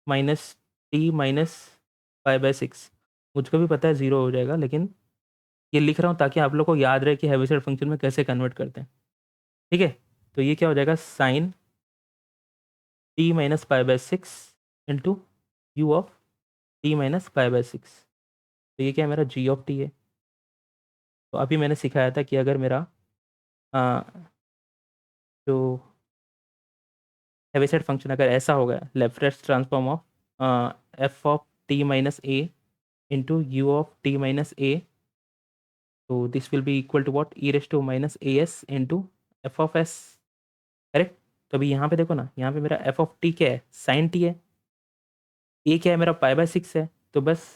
minus T minus five by six, मुझको भी पता है ज़ीरो हो जाएगा, लेकिन ये लिख रहा हूँ ताकि आप लोग को याद रहे कि हेविसाइड फंक्शन में कैसे कन्वर्ट करते हैं, ठीक है। तो ये क्या हो जाएगा, sine t minus five by six into u of t minus five by six, तो ये क्या है, मेरा जी ऑफ टी है। तो अभी मैंने सिखाया था कि अगर मेरा आ, जो हेविसाइड फंक्शन अगर ऐसा होगा, left transform of f of t minus a into u of t minus a, तो this will be equal to what, e raise to minus a s into f of s, correct. तो अभी यहाँ पे देखो ना, यहाँ पे मेरा एफ ऑफ टी क्या है, साइन टी है, ए क्या है मेरा, पाई बाय सिक्स है, तो बस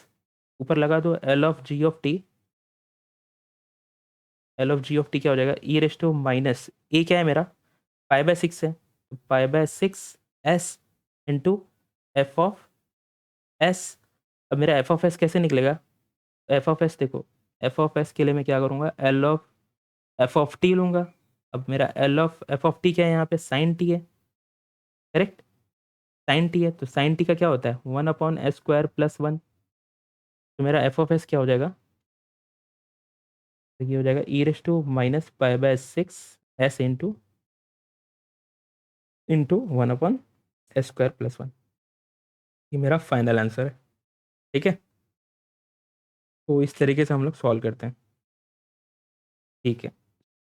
ऊपर लगा दो L of g of t, L of g of t क्या हो जाएगा, e raise to minus a क्या है मेरा, पाई बाय सिक्स है, pi by six s into f of s. अब मेरा एफ ऑफ एस कैसे निकलेगा, एफ ऑफ एस देखो, एफ ऑफ एस के लिए मैं क्या करूँगा, L of f of t लूँगा। अब मेरा L of f of t क्या है, यहाँ पे साइन टी है, करेक्ट, साइन टी है, तो साइन टी का क्या होता है, one upon s square plus one, तो मेरा एफ ऑफ एस क्या हो जाएगा, तो ये हो जाएगा e raise to minus pi by six s into one upon s square plus one, ये मेरा फाइनल आंसर है, ठीक है। तो इस तरीके से हम लोग सॉल्व करते हैं, ठीक है।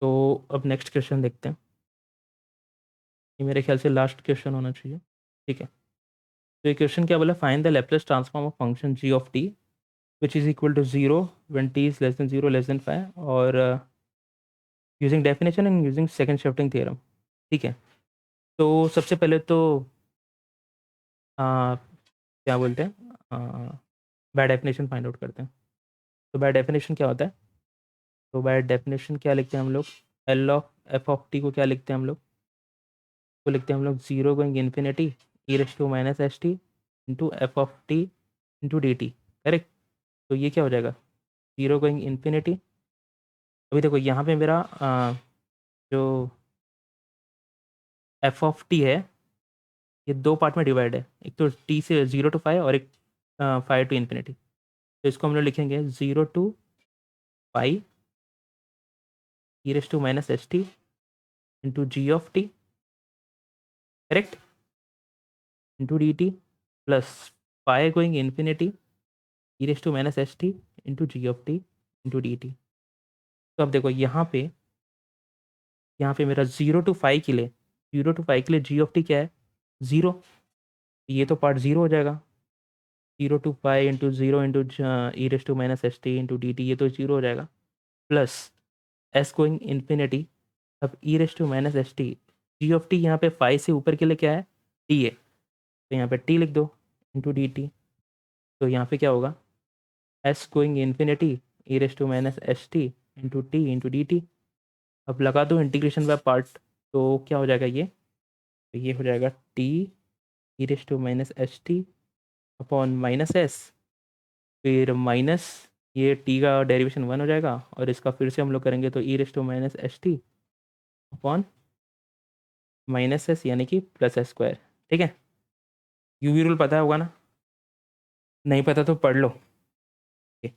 तो अब नेक्स्ट क्वेश्चन देखते हैं, ये मेरे ख्याल से लास्ट क्वेश्चन होना चाहिए, ठीक है। तो ये क्वेश्चन क्या बोला, find the Laplace transform of function g of t which is equal to zero when t is less than zero less than five, और using definition and using second shifting theorem, ठीक है। तो सबसे पहले तो आ, क्या बोलते हैं, बाय डेफिनेशन फाइंड आउट करते हैं। तो बाय डेफिनेशन क्या होता है, तो बाय डेफिनेशन क्या लिखते हैं हम लोग, L of f of T को क्या लिखते हैं हम लोग, तो लिखते हैं हम लोग zero going infinity e raise to minus s t into f of t into d t, correct. तो ये क्या हो जाएगा, जीरो गोइंग इन्फिनिटी, अभी देखो यहाँ पे मेरा जो एफ ऑफ टी है ये 2 पार्ट में डिवाइड है, एक तो t से 0 to 5 और एक 5 to इन्फिनिटी। तो इसको हम लोग लिखेंगे 0 to 5 e raised to minus st into g of t, correct, into dt plus 5 going infinity e raised to minus st into g of t into dt। तो अब देखो यहाँ पे मेरा 0 to 5 के लिए, 0 to 5 के लिए जी ऑफ टी क्या है, 0। ये तो पार्ट 0 हो जाएगा, 0 to 5 into 0 into e raise to minus s t into d t, ये तो 0 हो जाएगा, प्लस एस गोइंग इन्फिनिटी। अब e raise to minus s t, g of t यहाँ पे 5 से ऊपर के लिए क्या है, टी है, तो यहाँ पे टी लिख दो इंटू डी टी। तो यहाँ पे क्या होगा, s going infinity e raise to minus s t into d t. अब लगा दो इंटीग्रेशन बाय पार्ट, तो क्या हो जाएगा ये, तो ये हो जाएगा t e raise to minus s t upon minus s, फिर माइनस ये टी का डेरिवेशन 1 हो जाएगा, और इसका फिर से हम लोग करेंगे तो e raise to minus s t upon minus s यानी कि प्लस एस स्क्वायर। ठीक है, यूवी रूल पता होगा ना, नहीं पता तो पढ़ लो। ठीक।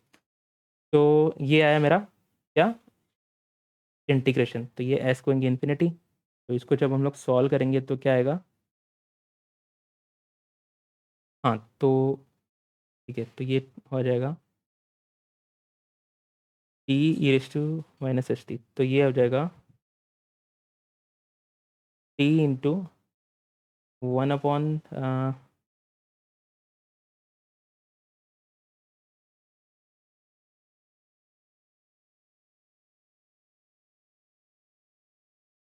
तो ये आया मेरा क्या, इंटीग्रेशन। तो ये एस गोइंग इन्फिनिटी, तो इसको जब हम लोग सॉल्व करेंगे तो क्या आएगा, हाँ तो ठीक है, तो ये हो जाएगा t e raise to minus s t, तो ये हो जाएगा टी इंटू 1 अपॉन,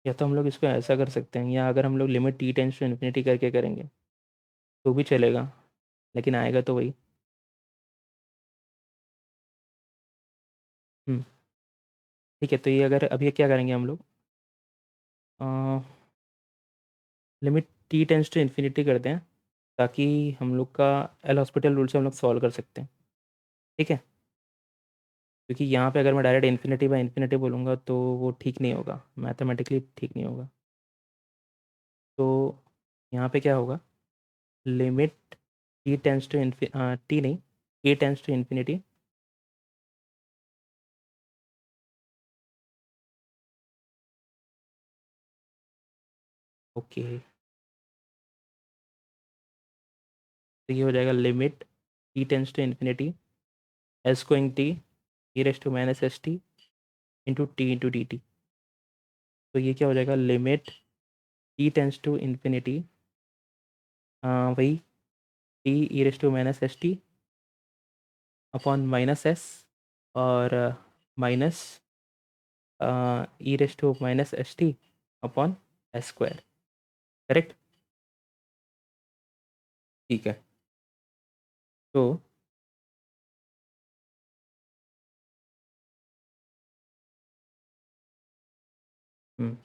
या तो हम लोग इसको ऐसा कर सकते हैं, या अगर हम लोग limit t tends to infinity करके करेंगे तो भी चलेगा, लेकिन आएगा तो वही। हम्म, ठीक है, तो ये अगर अभी क्या करेंगे हम लोग, limit t tends to infinity करते हैं, ताकि हम लोग का एल हॉस्पिटल रूल से हम लोग सॉल्व कर सकते हैं। ठीक है, क्योंकि यहाँ पे अगर मैं डायरेक्ट इन्फिनिटी बाय इन्फिनिटी बोलूँगा तो वो ठीक नहीं होगा, मैथमेटिकली ठीक नहीं होगा। तो यहाँ पे क्या होगा, limit t tends to t नहीं, a tends to infinity, okay. तो ये हो जाएगा limit t tends to infinity s going t e raise to minus s t into d t. तो ये क्या हो जाएगा, limit t tends to infinity, वही t e raise to minus s t upon minus s, और minus e raise to minus s t upon s square, correct. ठीक है, तो हम्म,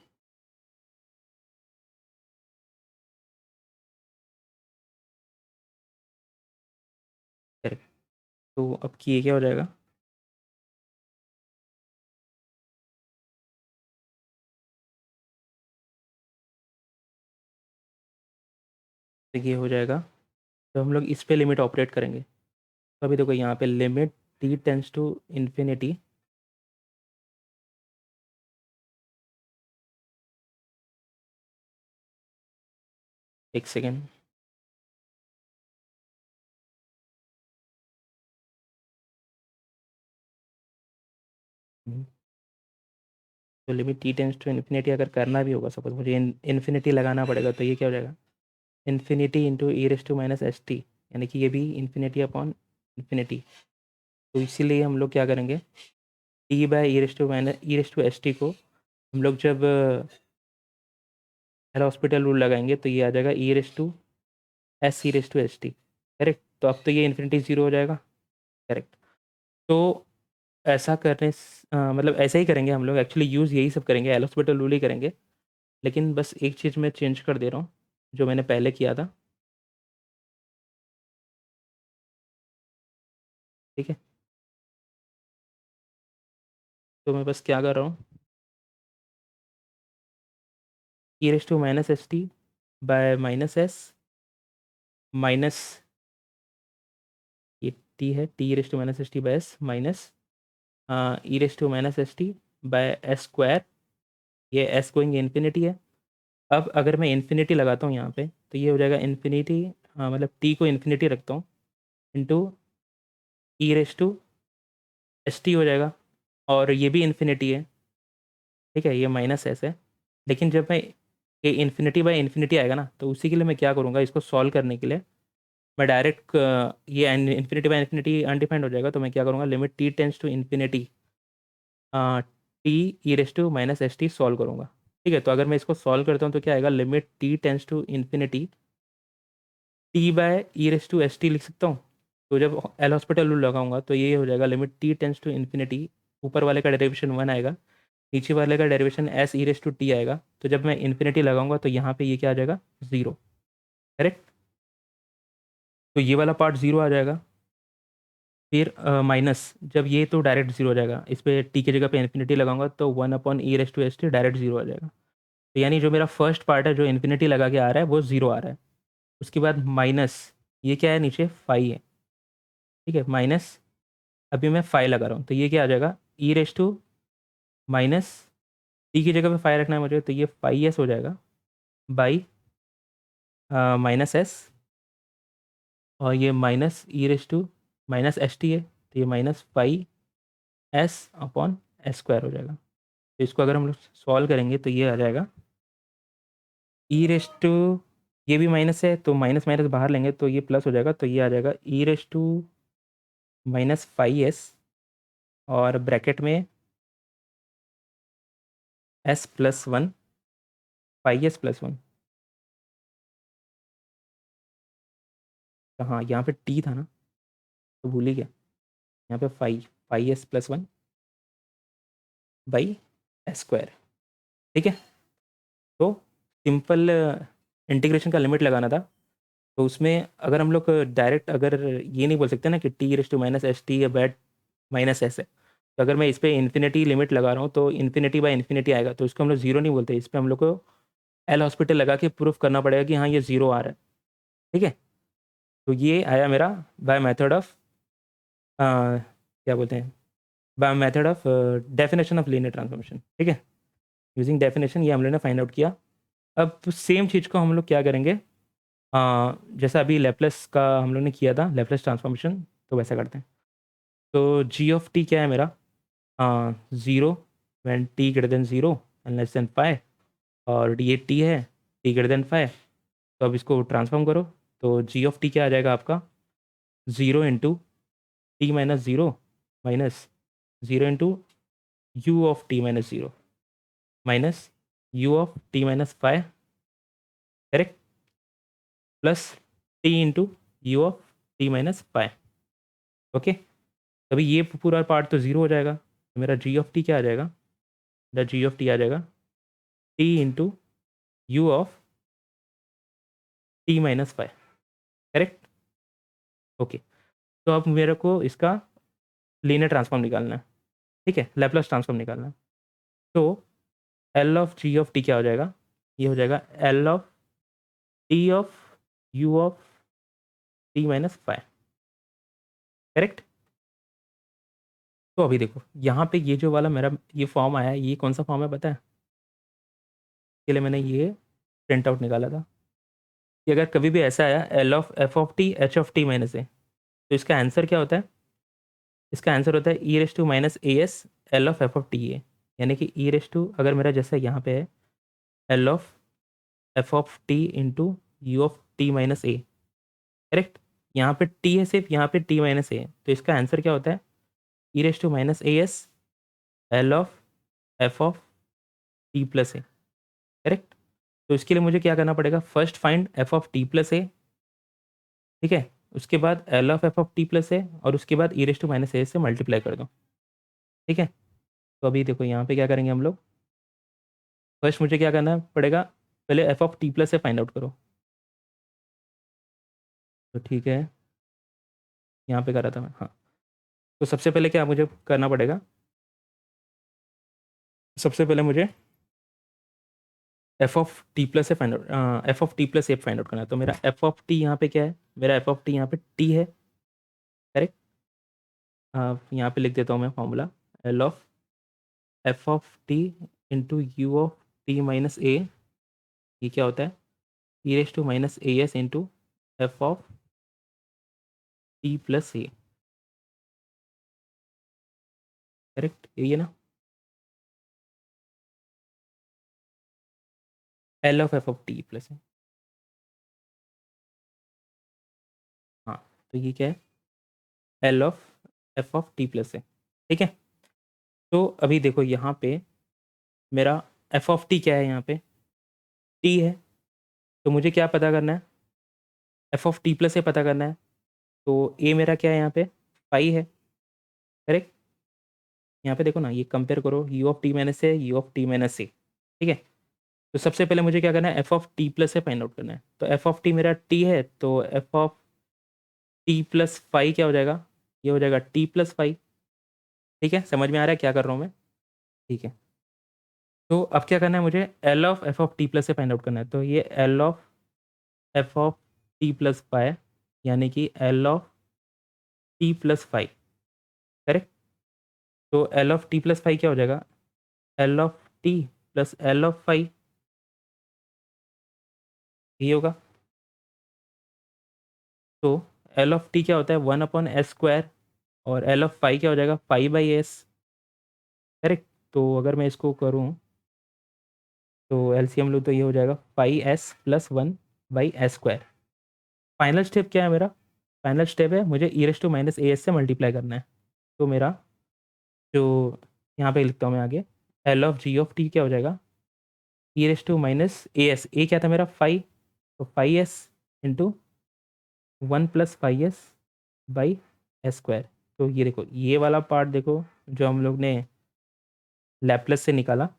करेक्ट। तो अब की ये क्या हो जाएगा, तो ये हो जाएगा, तो हम लोग इस पे लिमिट ऑपरेट करेंगे। तो अभी देखो यहाँ पे limit t tends to infinity, एक सेकेंड, तो limit t tends to infinity अगर करना भी होगा, सपोज मुझे इन्फिनिटी लगाना पड़ेगा, तो ये क्या हो जाएगा, infinity into e raise to minus s t, यानी कि ये भी इन्फिनिटी अपॉन इन्फिनिटी। तो इसीलिए हम लोग क्या करेंगे, t by e raise to s t को हम लोग जब एल हॉस्पिटल रूल लगाएंगे तो ये आ जाएगा e raise to s e raise to s t, correct. तो अब तो ये इन्फिनिटी ज़ीरो हो जाएगा, करेक्ट। तो ऐसा मतलब ऐसा ही करेंगे हम लोग, एक्चुअली यूज़ यही सब करेंगे, एल हॉस्पिटल रूल ही करेंगे, लेकिन बस एक चीज़ मैं चेंज कर दे रहा हूँ जो मैंने पहले किया था। ठीक है, तो मैं बस क्या कर रहा हूँ, e raise to minus s t by minus s minus ये टी है, t e raise to minus s t by s minus e raise to minus s t by s square. ये एस गोइंग इन्फिनिटी है। अब अगर मैं infinity लगाता हूँ यहाँ पे तो ये हो जाएगा इन्फिनिटी, मतलब टी को इन्फिनिटी रखता हूँ, into e raise to s t हो जाएगा, और ये भी इन्फिनिटी है। ठीक है, ये माइनस एस है। लेकिन जब मैं ये इन्फिनिटी बाय इन्फिनिटी आएगा ना, तो उसी के लिए मैं क्या करूँगा, इसको सॉल्व करने के लिए मैं डायरेक्ट ये इन्फिनिटी बाय इन्फिनिटी अनडिफाइंड हो जाएगा, तो मैं क्या करूँगा, limit t tends to infinity t e raise to minus s t solve करूँगा। ठीक है, तो अगर मैं इसको सॉल्व करता हूँ तो क्या आएगा, limit t tends to infinity t by e raise to s t लिख सकता हूँ। तो जब एल हॉस्पिटल रूल लगाऊंगा तो ये हो जाएगा limit t tends to infinity, ऊपर वाले का डेरिवेशन वन आएगा, नीचे वाले का derivation s e raise to t आएगा। तो जब मैं इन्फिनिटी लगाऊंगा तो यहाँ पे ये क्या आ जाएगा, ज़ीरो। करेक्ट। तो ये वाला पार्ट ज़ीरो आ जाएगा। फिर माइनस, जब ये तो डायरेक्ट जीरो हो जाएगा, इस पर टी की जगह पे इन्फिनिटी लगाऊंगा तो one upon e raise to s t direct zero आ जाएगा। तो यानी जो मेरा फर्स्ट पार्ट है जो इन्फिनिटी लगा के आ रहा है वो जीरो आ रहा है। उसके बाद माइनस, ये क्या है, नीचे फाई है। ठीक है, माइनस, अभी मैं फाई लगा रहा हूँ तो ये क्या आ जाएगा, e raise to minus, T की जगह पे फाई रखना है मुझे, तो ये फाई एस हो जाएगा बाई माइनस एस, और ये minus e raise to minus s t है, तो ये minus phi s upon s square हो जाएगा। तो इसको अगर हम लोग सॉल्व करेंगे तो ये आ जाएगा ई रेस टू, ये भी माइनस है तो माइनस माइनस बाहर लेंगे तो ये प्लस हो जाएगा, तो ये आ जाएगा e raise to minus phi s, और ब्रैकेट में s plus one, phi s plus one. हाँ, यहाँ पे टी था ना, तो भूल ही गया। यहाँ पे phi phi s plus one by s square. ठीक है, तो सिंपल इंटीग्रेशन का लिमिट लगाना था। तो उसमें अगर हम लोग डायरेक्ट, अगर ये नहीं बोल सकते ना कि t raise to minus s t या बैट माइनस एस है, तो अगर मैं इस पर इन्फिनिटी लिमिट लगा रहा हूँ तो इन्फिनिटी बाय इन्फिनिटी आएगा, तो इसको हम लोग जीरो नहीं बोलते, इस पर हम लोग को एल हॉस्पिटल लगा के प्रूफ करना पड़ेगा कि हाँ ये जीरो आ रहा है। ठीक है, तो ये आया मेरा बाय मेथड ऑफ क्या बोलते हैं, by method of definition of linear transformation. ठीक है, यूजिंग डेफिनेशन ये हम लोग ने फाइंड आउट किया। अब सेम चीज़ को हम लोग क्या करेंगे, जैसा अभी लेप्लेस का हम लोग ने किया था, लेप्लेस ट्रांसफॉर्मेशन, तो वैसा करते हैं। तो जी ऑफ टी क्या है मेरा, zero when t greater than zero and less than five, और ये टी है टी ग्रेटर देन फाइव। तो अब इसको ट्रांसफॉर्म करो, तो जी ऑफ टी क्या आ जाएगा आपका, zero into t minus zero minus zero into u of t minus zero minus u of t minus five, correct, plus T into u of t minus five. Okay, तभी ये पूरा part तो zero हो जाएगा, तो मेरा जी of t क्या आ जाएगा, मेरा जी ऑफ टी आ जाएगा T into u of t minus five. Correct. Okay, तो अब मेरे को इसका लीनियर ट्रांसफॉर्म निकालना है। ठीक है, लैपलास ट्रांसफॉर्म निकालना है। तो L of g of t क्या हो जाएगा, ये हो जाएगा L of t of u of t minus five. Correct. तो अभी देखो यहाँ पे ये जो वाला मेरा ये फॉर्म आया है, ये कौन सा फॉर्म है पता है, इसके लिए मैंने ये प्रिंट आउट निकाला था कि अगर कभी भी ऐसा आया L of f of t h of t minus a, तो इसका आंसर क्या होता है, इसका आंसर होता है e raise to minus a s L of f of t a. यानी कि ई रेस टू, अगर मेरा जैसा यहाँ पे है L of f of t into u of t minus a. Correct, यहाँ पे टी है सिर्फ, यहाँ पे टी माइनस ए है, तो इसका आंसर क्या होता है, e raise to minus a s L of f of t plus a. Correct, तो इसके लिए मुझे क्या करना पड़ेगा, first find f of t plus a. ठीक है, उसके बाद L of f of t plus a, और उसके बाद e raise to minus a से मल्टीप्लाई कर दो। ठीक है, तो अभी देखो यहाँ पे क्या करेंगे हम लोग, फर्स्ट मुझे क्या करना पड़ेगा, पहले एफ ऑफ टी प्लस से फाइंड आउट करो। तो ठीक है, यहाँ पे कर रहा था मैं, हाँ। तो सबसे पहले क्या मुझे करना पड़ेगा, सबसे पहले मुझे F of t plus A find out, F of t plus A find out करना है। तो मेरा एफ ऑफ टी यहाँ पे क्या है, मेरा एफ ऑफ टी यहाँ पे टी है, करेक्ट। यहाँ पे लिख देता हूँ मैं formula, L of f of t into u of t minus a, ये क्या होता है, e raise to minus a s into f of t plus a, correct, यही है ना। एल ऑफ टी प्लस है, हाँ। तो ये क्या है, L of f of t plus है, ठीक है। तो अभी देखो यहाँ पे मेरा एफ ऑफ टी क्या है, यहाँ पे टी है। तो मुझे क्या पता करना है, एफ ऑफ टी प्लस से पता करना है। तो ए मेरा क्या है यहाँ पे, पाई है, करेक्ट। यहाँ पे देखो ना, ये कंपेयर करो, u of t minus a, u of t minus a, ठीक है। तो सबसे पहले मुझे क्या करना है, एफ ऑफ टी प्लस से फाइंड आउट करना है। तो एफ ऑफ टी मेरा टी है, तो f of t plus five क्या हो जाएगा, ये हो जाएगा टी प्लस फाइव, ठीक है। समझ में आ रहा है क्या कर रहा हूँ मैं, ठीक है। तो अब क्या करना है मुझे, L of f of t plus से फाइंड आउट करना है। तो ये L of f of t plus five, यानी कि L of t plus five, correct. तो L of t plus five क्या हो जाएगा, L of t plus L of five, ये होगा। तो एल ऑफ टी क्या होता है, वन अपॉन एस स्क्वायर, और एल ऑफ फाइव क्या हो जाएगा, फाइव बाई एस, करेक्ट। तो अगर मैं इसको करूँ तो एलसीएम लूँ तो ये हो जाएगा five s plus one by s square. Final step क्या है मेरा, फाइनल स्टेप है मुझे e raise to minus a s से मल्टीप्लाई करना है। तो मेरा जो यहाँ पे लिखता हूँ मैं आगे, L of g of t क्या हो जाएगा, e raise to minus a s, a क्या था मेरा फाइव, तो five s into one plus five s by s square. तो ये देखो, ये वाला पार्ट देखो जो हम लोग ने लैपलेस से निकाला,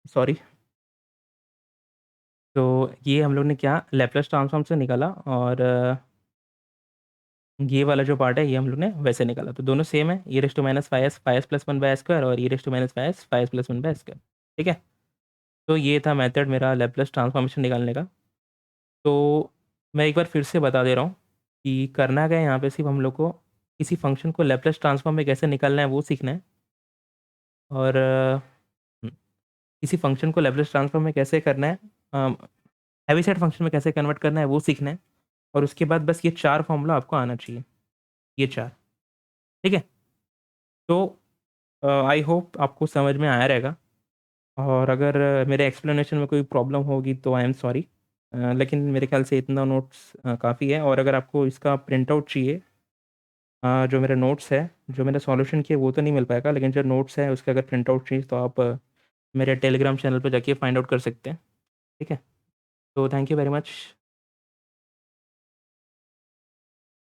सॉरी। तो ये हम लोग ने क्या लैपलेस ट्रांसफॉर्म से निकाला, और ये वाला जो पार्ट है ये हम लोग ने वैसे निकाला। तो दोनों सेम है, e raise to minus five s plus one by square, और e raise to minus five s plus one by square, ठीक है। तो ये था मेथड मेरा लैपलेस ट्रांसफॉर्मेशन निकालने का। तो मैं एक बार फिर से बता दे रहा हूँ कि करना क्या है, यहाँ पे सिर्फ हम लोग को किसी फंक्शन को लैपलेस ट्रांसफॉर्म में कैसे निकालना है वो सीखना है, और किसी फंक्शन को लैपलेस ट्रांसफॉर्म में कैसे करना है, हैवीसाइड फंक्शन में कैसे कन्वर्ट करना है वो सीखना है। और उसके बाद बस ये चार फॉर्मूला आपको आना चाहिए, ये चार, ठीक है। तो आई होप आपको समझ में आया रहेगा, और अगर मेरे एक्सप्लेनेशन में कोई प्रॉब्लम होगी तो आई एम सॉरी, लेकिन मेरे ख्याल से इतना नोट्स काफ़ी है। और अगर आपको इसका प्रिंट आउट चाहिए, जो मेरे नोट्स है, जो मैंने सॉल्यूशन किए वो तो नहीं मिल पाएगा, लेकिन जो नोट्स है उसका अगर प्रिंट आउट चाहिए तो आप मेरे टेलीग्राम चैनल पर जाके फाइंड आउट कर सकते हैं, ठीक है। तो थैंक यू वेरी मच।